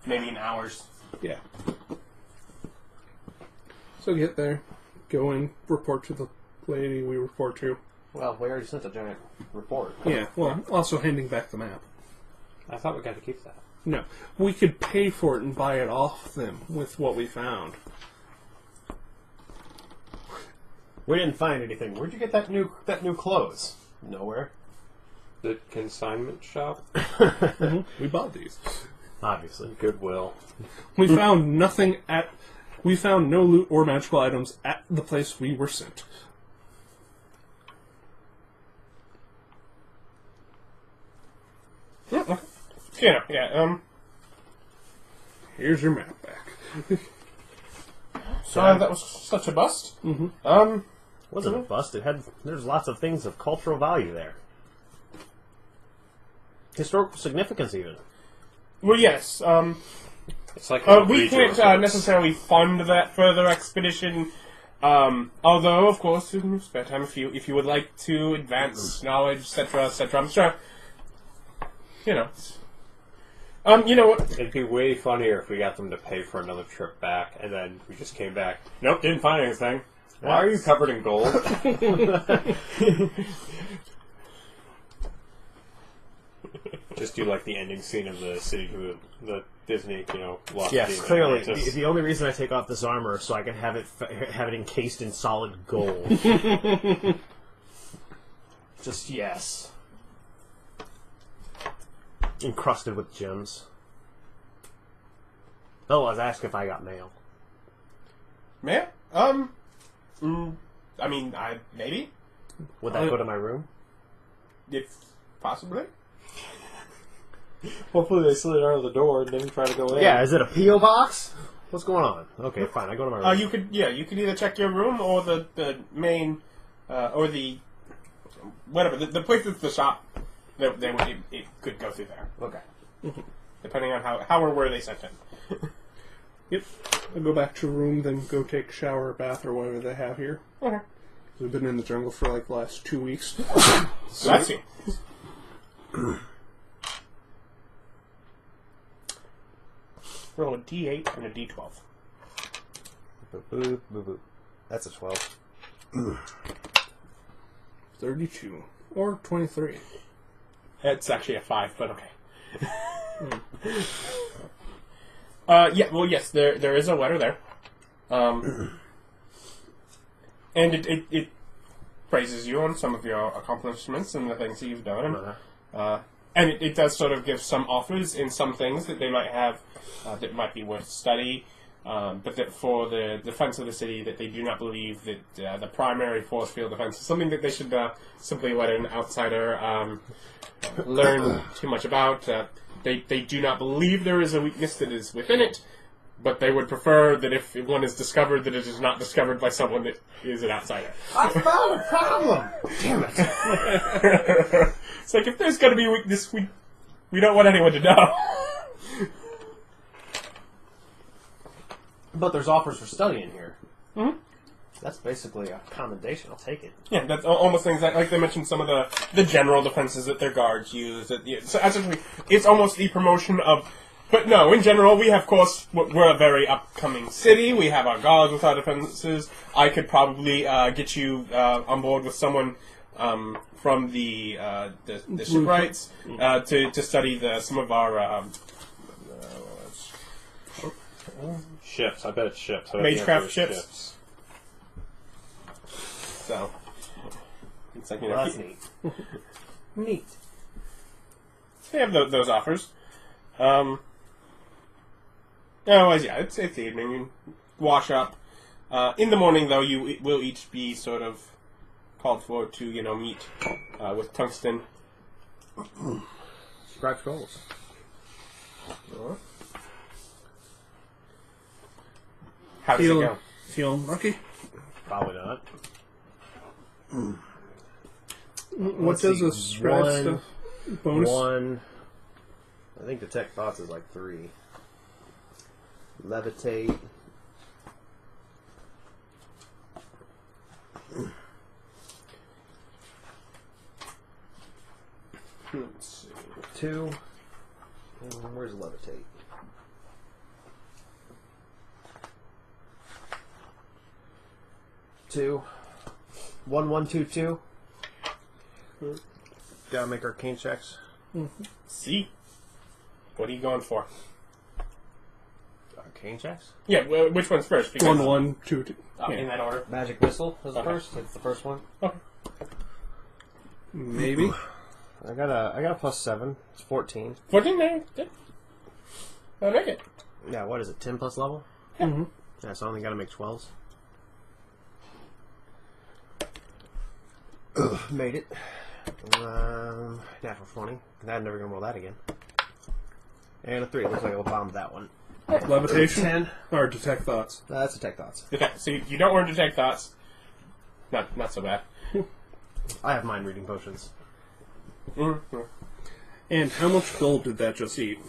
Maybe in hours. Yeah. So get there, go in, report to the lady we report to. Well, we already sent a giant report. Yeah, well, also handing back the map. I thought we got to keep that. No, we could pay for it and buy it off them with what we found. We didn't find anything. Where'd you get that new clothes? Nowhere. The consignment shop? We bought these. Obviously. Goodwill. We found nothing at... We found no loot or magical items at the place we were sent. Yeah. Here's your map back. So that was such a bust. Wasn't a bust. There's lots of things of cultural value there. Historical significance, even. Well, yes. It's like We can't necessarily fund that further expedition. Although, of course, in your spare time, if you would like to advance knowledge, etc., I'm sure. You know. You know what? It'd be way funnier if we got them to pay for another trip back, and then we just came back. Nope, didn't find anything. Why are you covered in gold? Just do like the ending scene of the City to the Disney, Lost Yes, Demon clearly. Atlantis. The only reason I take off this armor is so I can have it encased in solid gold. Just yes. Encrusted with gems. Otherwise, ask if I got mail. Man? Maybe? Would that go to my room? If possibly. Hopefully they slid out of the door and didn't try to go in. Yeah, is it a P.O. box? What's going on? Okay, fine, I go to my room. You could either check your room or the main, or the whatever the place that's the shop. It could go through there. Okay. Depending on how or where they sent it. Yep. I'll go back to room, then go take a shower, bath, or whatever they have here. Okay. We've been in the jungle for like the last 2 weeks. So let's see. Roll a D8 and a D12. Boop, boop, boop, boop. That's a 12. 32. Or 23. It's actually a 5, but okay. Yes, there is a letter there. And it praises you on some of your accomplishments and the things that you've done. And it does sort of give some offers in some things that they might have that might be worth study. But that for the defense of the city, that they do not believe that the primary force field defense is something that they should simply let an outsider learn too much about. They do not believe there is a weakness that is within it, but they would prefer that if one is discovered, that it is not discovered by someone that is an outsider. I found a problem! Damn it. It's like, if there's going to be weakness, we don't want anyone to know. But there's offers for studying here. Mm-hmm. That's basically a commendation. I'll take it. Yeah, that's almost things like they mentioned some of the general defenses that their guards use. So essentially, it's almost the promotion of. But no, in general, we have, of course, we're a very upcoming city. We have our guards with our defenses. I could probably get you on board with someone from the shipwrights to study some of our Ships. I bet it's ships. Magecraft ships. So it's like, Well, that's neat. Neat. They have those offers. Otherwise, yeah, it's the evening. You wash up. In the morning, though, you will each be sort of called for to, meet with Tungsten. Scratch goals. How does it go? Feeling lucky? Probably not. What Let's does see, a scratch stuff bonus? 1. I think Detect Thoughts is like 3. Levitate. Let's see. 2. And where's Levitate? 2. 1, 1, 2, 2. Gotta make arcane checks. See? What are you going for? Arcane checks? Yeah, which one's first? Because, 1, 1, 2, 2. in that order. Magic Missile is the Okay. first. It's the first one. Okay. Maybe. I got a +7. It's 14. 14 there. Good. I'll make it. Yeah, what is it? 10 plus level? Mm-hmm. Yeah, so I only gotta make 12s. Made it. Natural 20. I'm never gonna roll that again. And a 3. Looks like I'll bomb that one. Levitation? 10. Or detect thoughts? That's Detect Thoughts. Okay, so you don't want to detect thoughts. Not so bad. I have mind reading potions. Mm-hmm. And how much gold did that just eat?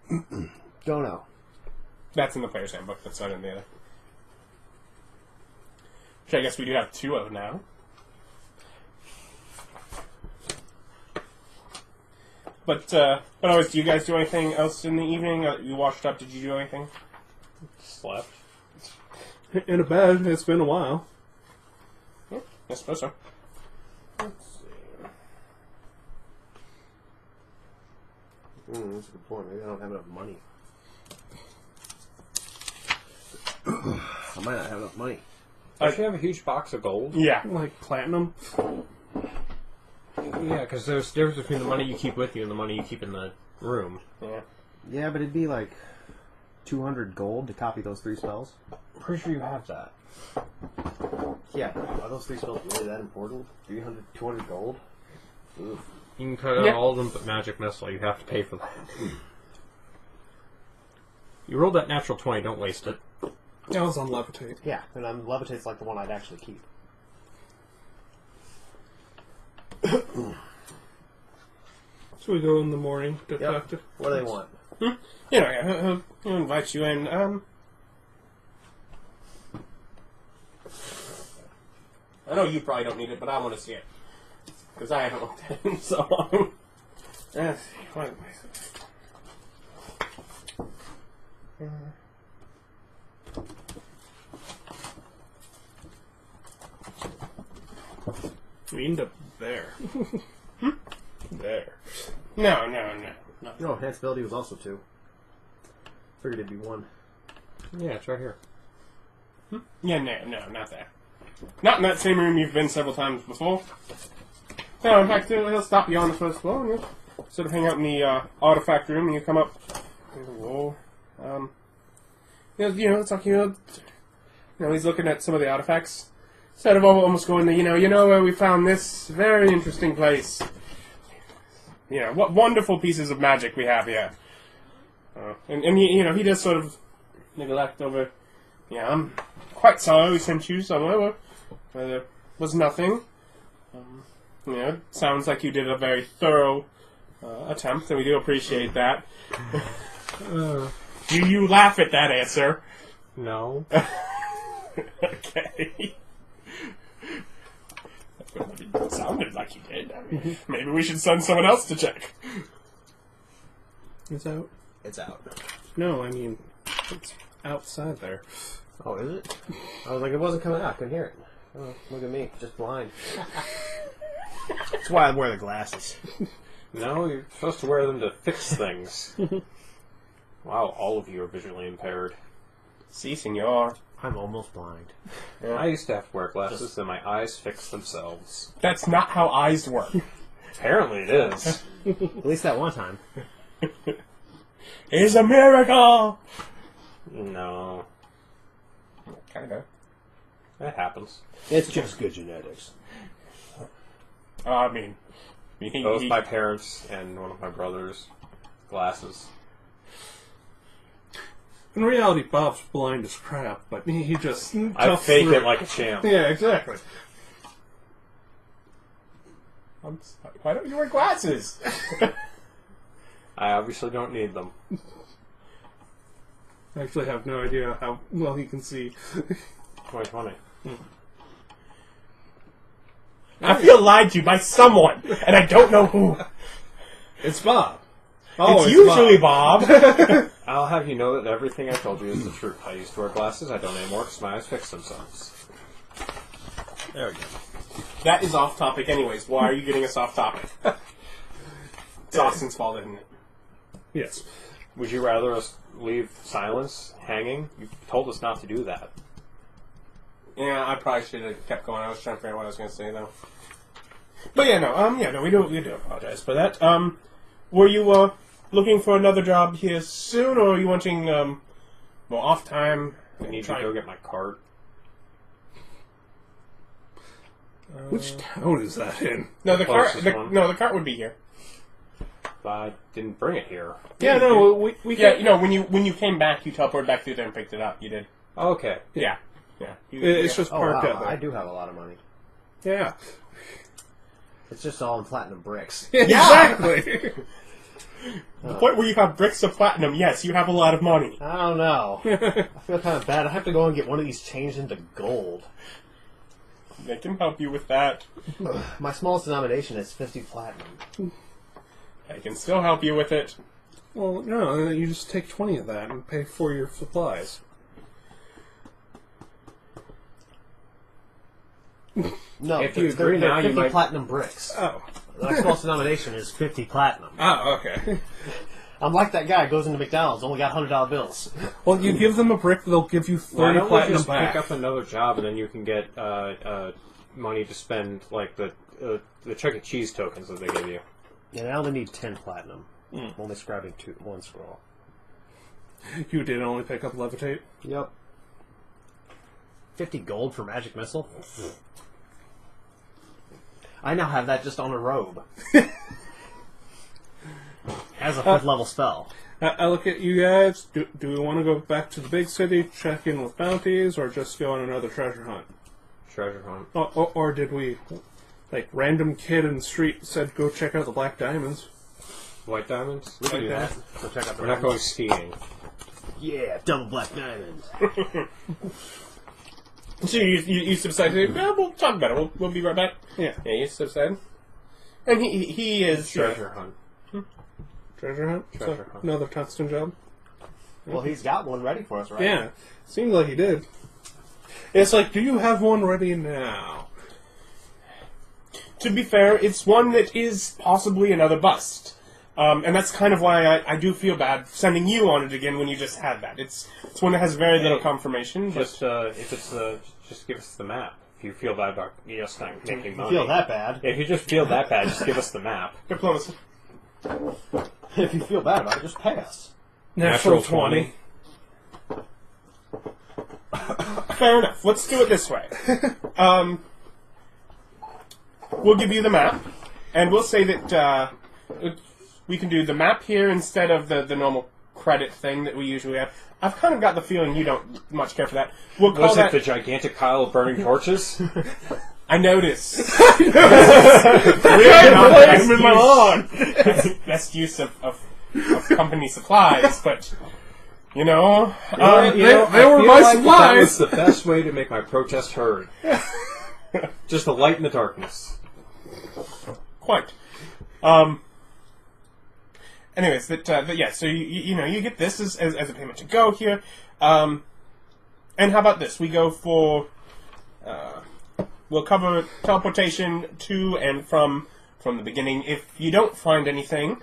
Don't know. That's in the player's handbook. That's not in the other. Which I guess we do have 2 of now. But always, do you guys do anything else in the evening? You washed up. Did you do anything? Slept. In a bed. It's been a while. I suppose so. Let's see. That's a good point. Maybe I don't have enough money. I might not have enough money. Don't you have a huge box of gold? Yeah. Like platinum. Yeah, because there's a difference between the money you keep with you and the money you keep in the room. Yeah. Yeah, but it'd be like 200 gold to copy those 3 spells. I'm pretty sure you have that. Yeah, are those 3 spells really that important? 300, 200 gold? Oof. You can cut out Yeah. all of them but Magic Missile. You have to pay for that. You rolled that natural 20, don't waste it. That was on levitate. Yeah, and Levitate's like the one I'd actually keep. So we go in the morning, detective. What do they want? He'll invite you in. I know you probably don't need it, but I want to see it. Because I haven't looked at it in so long. Let's see. What am We end up there. There. No. No, enhanced ability was also 2. Figured it'd be 1. Yeah, it's right here. Yeah, no, not there. Not in that same room you've been several times before. No, in fact, he'll stop you on the first floor, and you'll sort of hang out in the artifact room, and you come up. Whoa. It's like, he's looking at some of the artifacts. Instead of almost going to, you know where we found this very interesting place. What wonderful pieces of magic we have here. And he does sort of neglect over. Yeah, I'm quite sorry we sent you somewhere where there was nothing. It sounds like you did a very thorough attempt, and we do appreciate that. Do you laugh at that answer? No. Okay. It sounded like you did. I mean, maybe we should send someone else to check. It's out. It's out. No, I mean, it's outside there. Oh, is it? I was like, it wasn't coming out. I couldn't hear it. Oh, look at me, just blind. That's why I wear the glasses. No, you're supposed to wear them to fix things. Wow, all of you are visually impaired. Si, senor. I'm almost blind. Yeah. I used to have to wear glasses, and my eyes fixed themselves. That's not how eyes work. Apparently it is. At least that one time. It's a miracle! No. Kinda. That happens. It's just good genetics. I mean... Both my parents and one of my brothers' glasses. In reality, Bob's blind as crap, but he just... I fake it like a champ. Yeah, exactly. I'm sorry. Why don't you wear glasses? I obviously don't need them. I actually have no idea how well he can see. 2020. I feel lied to by someone, and I don't know who. It's Bob. It's usually Bob. I'll have you know that everything I told you is the truth. I used to wear glasses. I don't anymore because my eyes fix themselves. There we go. That is off topic anyways. Why are you getting us off topic? It's Austin's fault, isn't it? Yes. Would you rather us leave silence hanging? You told us not to do that. Yeah, I probably should have kept going. I was trying to figure out what I was going to say, though. But yeah, we do apologize for that. Were you looking for another job here soon, or are you wanting more off time? I need to go get my cart. Which town is that in? No, the cart. Closest one. The cart would be here. But I didn't bring it here. Yeah, no, we Yeah, when you came back, you teleported back through there and picked it up. You did. Okay. Yeah. It's just parked out there. I do have a lot of money. Yeah. It's just all in platinum bricks. Exactly. The point where you have bricks of platinum, yes, you have a lot of money. I don't know. I feel kind of bad. I have to go and get one of these changed into gold. They can help you with that. My smallest denomination is 50 platinum. They can still help you with it. Well, no, you just take 20 of that and pay for your supplies. No, If you they're agree now, you 50 might- platinum bricks. Oh. My smallest denomination is 50 platinum. Oh, okay. I'm like that guy who goes into McDonald's, only got $100 bills. Well, you give them a brick, they'll give you Why 30 don't we platinum just back. pick up another job and then you can get money to spend like the Chuck E. Cheese tokens that they give you. And I only need 10 platinum. I'm only scribing one scroll. You did only pick up levitate? Yep. 50 gold for magic missile? I now have that just on a robe. As a 5th level spell. I look at you guys. Do we want to go back to the big city, check in with bounties, or just go on another treasure hunt? Treasure hunt. Or did we, like, random kid in the street said go check out the black diamonds? White diamonds? We can do Okay. that. Go check out the We're not rooms. going skiing. Yeah, double black diamonds. So you subsided. Yeah, we'll talk about it. We'll be right back. Yeah. Yeah, you subsided. And he is Treasure hunt. Treasure hunt? Treasure So, hunt. another tungsten job? Well, he's got one ready for us, right? Yeah. Seemed like he did. It's like, do you have one ready now? To be fair, it's one that is possibly another bust. And that's kind of why I do feel bad sending you on it again when you just had that. It's one that has very little confirmation. But Just if it's just give us the map. If you feel bad about us not making money. Feel that bad. If you just feel that bad, just give us the map. diplomacy. If you feel bad about it, just pay us. Natural 20. Fair enough. Let's do it this way. We'll give you the map, and we'll say that we can do the map here instead of the normal credit thing that we usually have. I've kind of got the feeling you don't much care for that. We'll call Was that... it the gigantic pile of burning torches? I noticed. Really not in my lawn. Best use of company supplies, but you know, they were my That was supplies. the best way to make my protest heard. Just a light in the darkness. quite. Anyways, yeah. So you know you get this as a payment to go here, and how about this? We go for we'll cover teleportation to and from the beginning. If you don't find anything,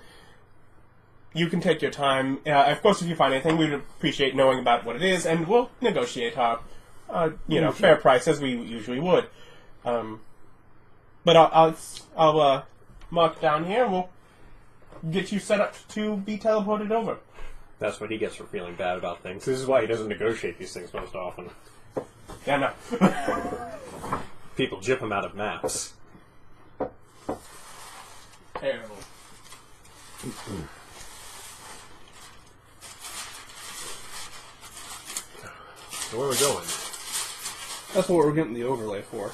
you can take your time. Of course, if you find anything, we'd appreciate knowing about what it is, and we'll negotiate our fair price as we usually would. But I'll mark down here, and we'll get you set up to be teleported over. That's what he gets for feeling bad about things. This is why he doesn't negotiate these things most often. Yeah, no. People jip him out of maps. Terrible. So where are we going? That's what we're getting the overlay for.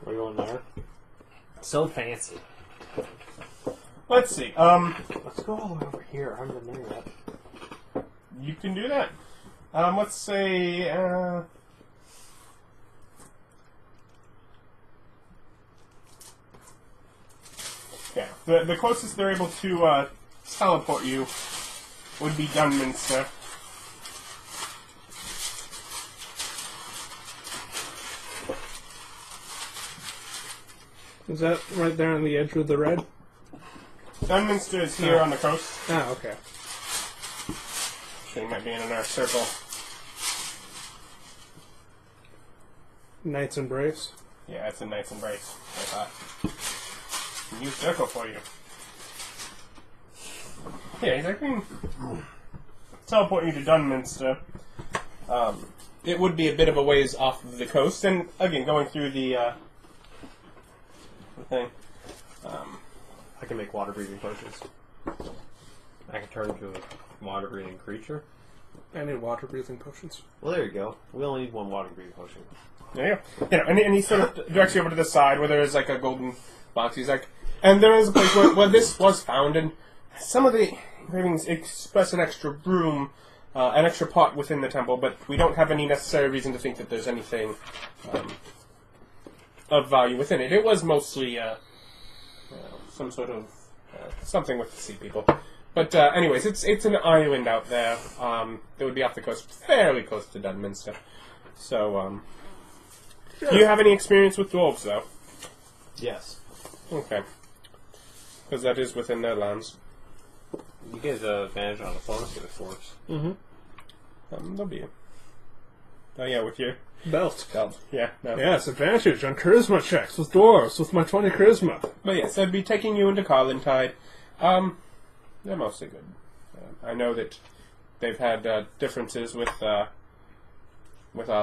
We're going there. So fancy. Let's see. Let's go all the way over here. I haven't been there yet. You can do that. Let's say. Yeah, the closest they're able to teleport you would be Dunminster. Is that right there on the edge with the red? Dunminster is here on the coast. Ah, okay. So you might be in our circle. Knight's Embrace. Yeah, it's a Knight's Embrace. I thought. New circle for you. Yeah, he's like, teleport you to Dunminster. It would be a bit of a ways off of the coast, and again, going through the thing. I can make water-breathing potions. I can turn into a water-breathing creature. I need water-breathing potions. Well, there you go. We only need one water-breathing potion. There you go. And he sort of directs you over to the side where there is like a golden box. He's like, and there is a place where this was found, and some of the engravings express an extra room, an extra pot within the temple, but we don't have any necessary reason to think that there's anything of value within it. It was mostly some sort of something with the sea people. But anyways, it's an island out there that would be off the coast, fairly close to Dunminster. So, do you have any experience with dwarves, though? Yes. Okay. Because that is within their lands. You get advantage on diplomacy with dwarves. There'll be a... Oh, yeah, with your Belt. belt. Yeah, no. Yes, advantage on charisma checks with dwarves with my 20 charisma. But yes, I'd be taking you into Carlintide. They're mostly good. I know that they've had differences with our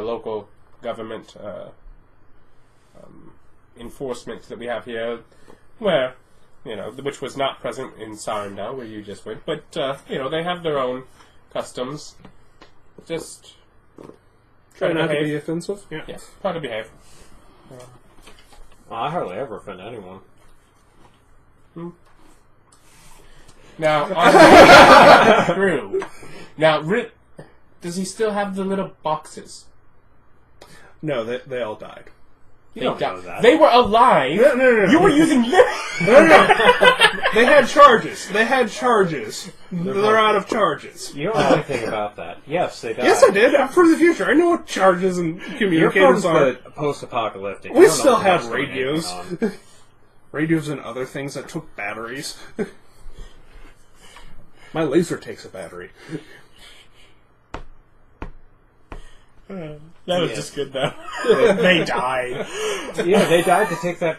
local government enforcement that we have here, where, which was not present in Sarandel, where you just went. But, they have their own customs. Just Try not to behave. be offensive. Yeah. Yeah, try to behave. Well, I hardly ever offend anyone. Now, true. Now, does he still have the little boxes? No, they all died. You don't know that. They were alive. No. You were using No. They had charges. They're out of charges. You don't know anything about that. Yes, they died. Yes, I did. I'm for the future. I know what charges and You're from communicators are. the post-apocalyptic. We You don't still know have what's going radios. on. Radios and other things that took batteries. My laser takes a battery. That was just good, though. They died. Yeah, they died to take that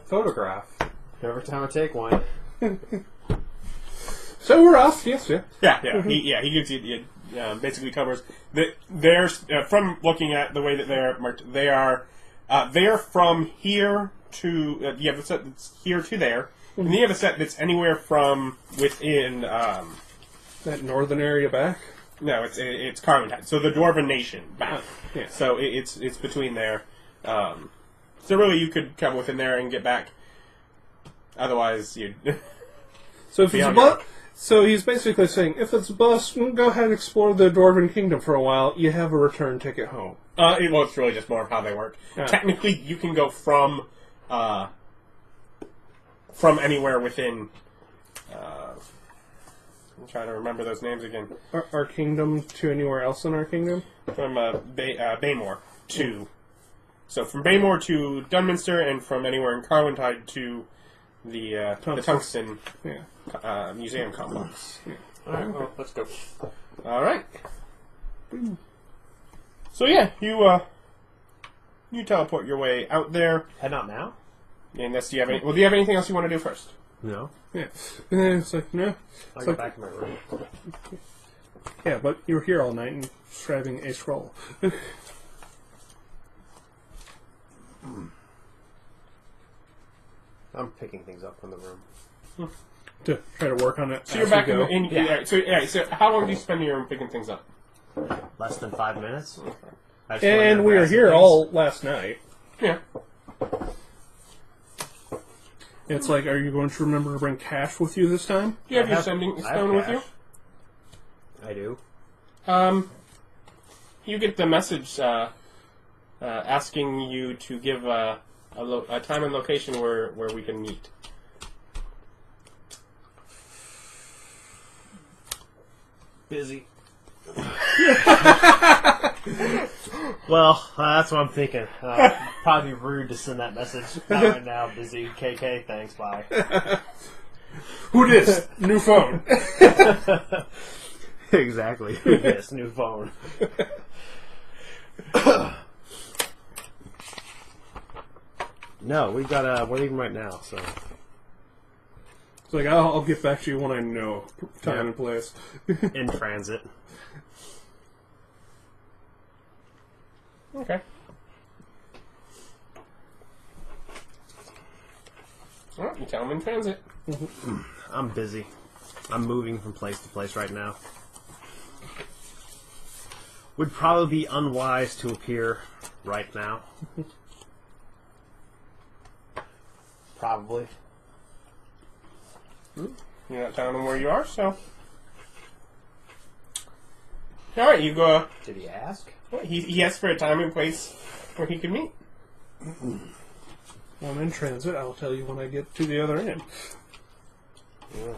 photograph. Every time I take one. So we're off. Yes, yeah. Yeah. He gives you basically covers that. There's from looking at the way that they're marked, they are They're from here to you have a set that's here to there, and then you have a set that's anywhere from within. That northern area back. No, it's Carlentine. So the Dwarven nation back. Yeah. So it's between there. So really, you could come within there and get back. Otherwise, you'd. So if it's a bus, so he's basically saying, if it's a bus, go ahead and explore the Dwarven Kingdom for a while. You have a return ticket home. Well, it's really just more of how they work. Yeah. Technically, you can go from anywhere within. I'm trying to remember those names again. Our kingdom to anywhere else in our kingdom? From Baymore to. So from Baymore to Dunminster, and from anywhere in Carlentine to the Tungsten Museum complex. Yeah. Alright, well, let's go. All right. So yeah, you teleport your way out there. Head out now? Unless do you have any? Well, do you have anything else you want to do first? No. Yeah. And then it's like, no. I'll It's go like, back to my room. yeah, but you were here all night and describing a scroll. I'm picking things up from the room. To try to work on it. So you're as back we in go. the. So how long do you spend in your room picking things up? Less than 5 minutes. I just And wanna we were grab some here things. all last night. Yeah. It's like, are you going to remember to bring cash with you this time? Do you have I your have- sending I have stone with you? cash. I do. You get the message asking you to give a time and location where we can meet. Busy. Well, that's what I'm thinking. Probably rude to send that message. Not right now. Busy. KK. Thanks. Bye. Who dis? New phone. Exactly. Yes. New phone. No, we got. We're leaving right now. So It's like, I'll get back to you when I know time Yeah. and place. in transit. Okay. Well, you tell them in transit. I'm busy. I'm moving from place to place right now. Would probably be unwise to appear right now. Probably. You're not telling them where you are, so. All right, you go. Did he ask? He asked for a time and place where he could meet. When I'm in transit, I'll tell you when I get to the other end. Yeah.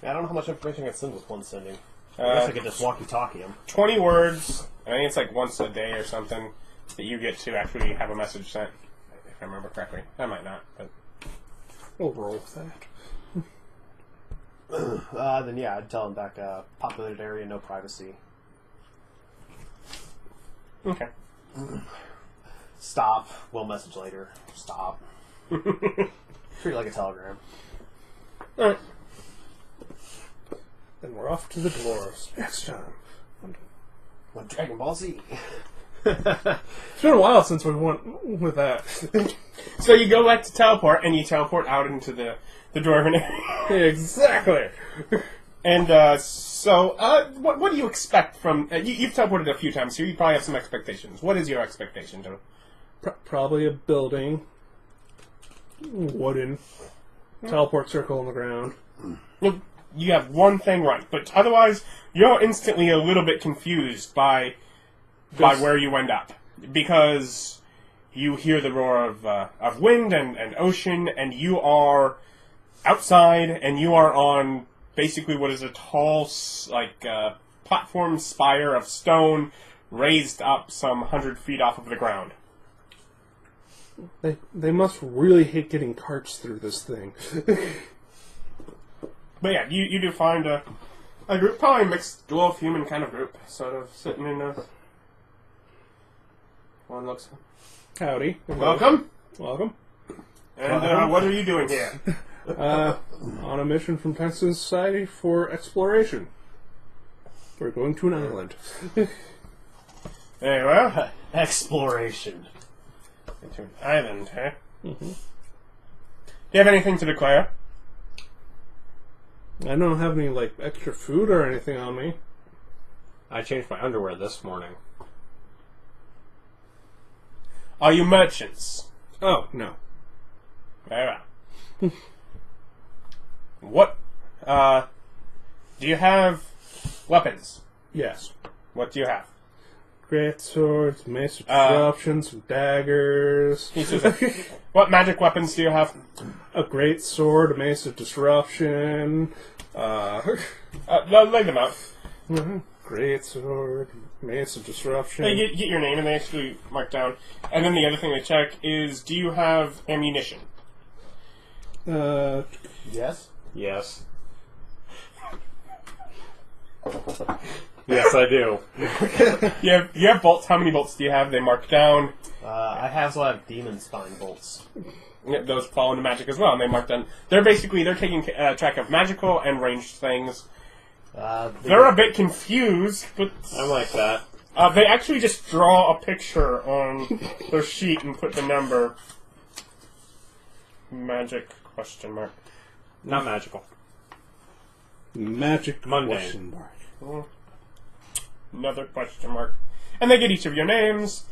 I don't know how much information I can send with one sending. I guess I could just walkie-talkie him. 20 words. I think it's like once a day or something that you get to actually have a message sent. If I remember correctly. I might not, but. We'll roll with that. Then yeah, I'd tell him back, populated area, no privacy. Okay. Stop. We'll message later. Stop. Treat it like a telegram. Alright. Then we're off to the dwarves next time. What, Dragon Ball Z? It's been a while since we went with that. So you go back to teleport, and you teleport out into the dwarven area. Exactly. And what do you expect from... you've teleported a few times here. You probably have some expectations. What is your expectation, Joe? Probably a building. Wooden. Teleport circle on the ground. Well, you have one thing right, but otherwise, you're instantly a little bit confused by where you end up. Because you hear the roar of wind and ocean, and you are outside, and you are on basically what is a tall, platform spire of stone raised up some 100 feet off of the ground. They must really hate getting carts through this thing. But yeah, you do find a group, probably mixed dwarf-human kind of group, sort of sitting in a... One looks... Howdy. Welcome! Welcome. And what are you doing here? On a mission from Tungsten Society for exploration. We're going to an island. Very well. Exploration. Into an island, huh? Mm-hmm. Do you have anything to declare? I don't have any, like, extra food or anything on me. I changed my underwear this morning. Are you merchants? Oh, no. Very well. What, do you have weapons? Yes. What do you have? Great swords, mace of disruption, some daggers. What magic weapons do you have? A great sword, a mace of disruption. Lay them out. Great sword, mace of disruption. They get your name and they actually mark down. And then the other thing they check is, do you have ammunition? Yes? Yes. Yes, I do. You have bolts. How many bolts do you have? They mark down. I also have demon spine bolts. Yeah, those fall into magic as well, and they mark down. They're taking track of magical and ranged things. They're a bit confused, but I'm like that. they actually just draw a picture on their sheet and put the number. Magic question mark. Not magical. Magic Mundane. question mark. Another question mark. And they get each of your names.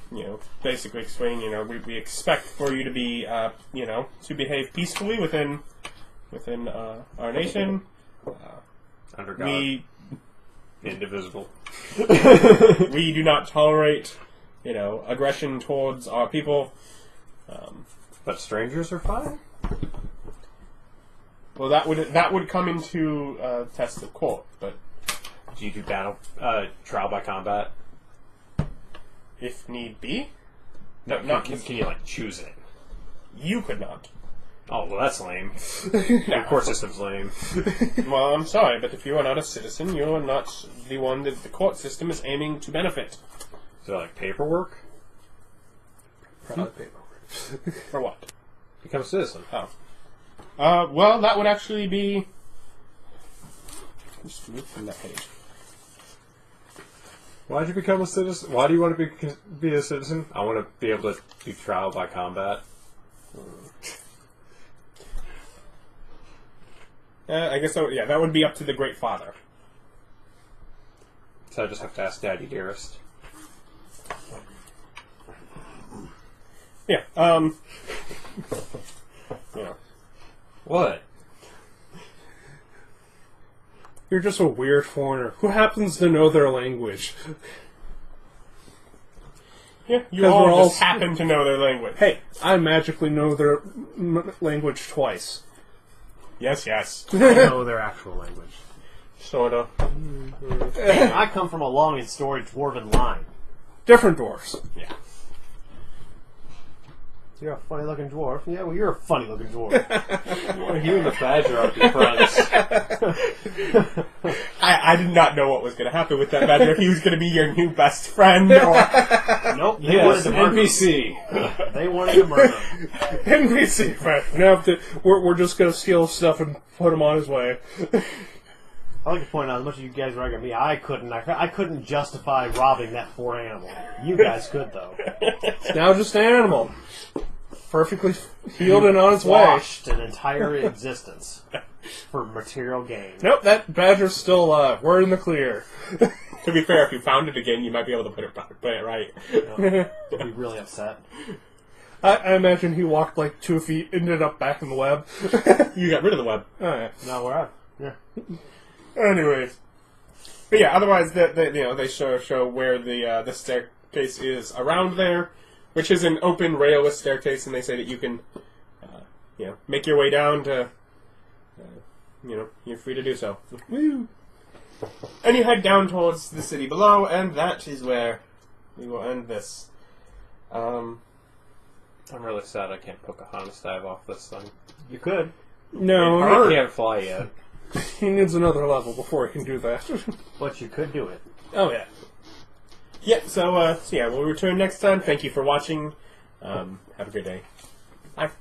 You know, basically explaining, you know, we expect for you to be, you know, to behave peacefully within our nation. Under God. We Indivisible. we do not tolerate, you know, aggression towards our people. But strangers are fine? Well, that would come into test of court, but Do you do trial by combat? if need be, No, not can you, like, choose it? you could not. Oh, well, that's lame. The court system's lame. Well, I'm sorry, but if you are not a citizen, you are not the one that the court system is aiming to benefit. Is there, like, paperwork? Probably paperwork. For what? Become a citizen. Oh. Well, that would actually be... Just move from that page. Why'd you become a citizen? Why do you want to be a citizen? I want to be able to do trial by combat. I guess that would be up to the Great Father. So I just have to ask Daddy Dearest. Yeah, yeah. What? You're just a weird foreigner who happens to know their language. Yeah, you 'Cause we're all all just happen to know their language. Hey, I magically know their language twice. Yes, yes. I know their actual language. Sorta. I come from a long and storied dwarven line. Different dwarfs. Yeah. You're a funny looking dwarf. Yeah, well, you're a funny looking dwarf. You and the Badger are your friends. I did not know what was going to happen with that badger. If he was going to be your new best friend, or Nope, they wanted Yes, to murder him. NPC. They wanted to murder him. NPC, right? Now we're just gonna steal stuff and put him on his way. I like to point out, as much as you guys rag at me, I couldn't justify robbing that poor animal. You guys could, though. Now just an animal, perfectly healed and on its way. Washed an entire existence for material gain. Nope, that badger's still alive. We're in the clear. to be fair, if you found it again, you might be able to put it right. I'd be really upset. I imagine he walked like 2 feet, ended up back in the web. You got rid of the web. Oh, yeah. Now we're out. Yeah. Anyways, but yeah, otherwise they show where the staircase is around there, which is an open railless staircase, and they say that you can make your way down to you're free to do so. Woo! And you head down towards the city below, and that is where we will end this. I'm really sad I can't Pocahontas dive off this thing. You could. No, I can't fly yet. he needs another level before he can do that. But you could do it. Oh, yeah. Yeah, so yeah, we'll return next time. Thank you for watching. Have a good day. Bye.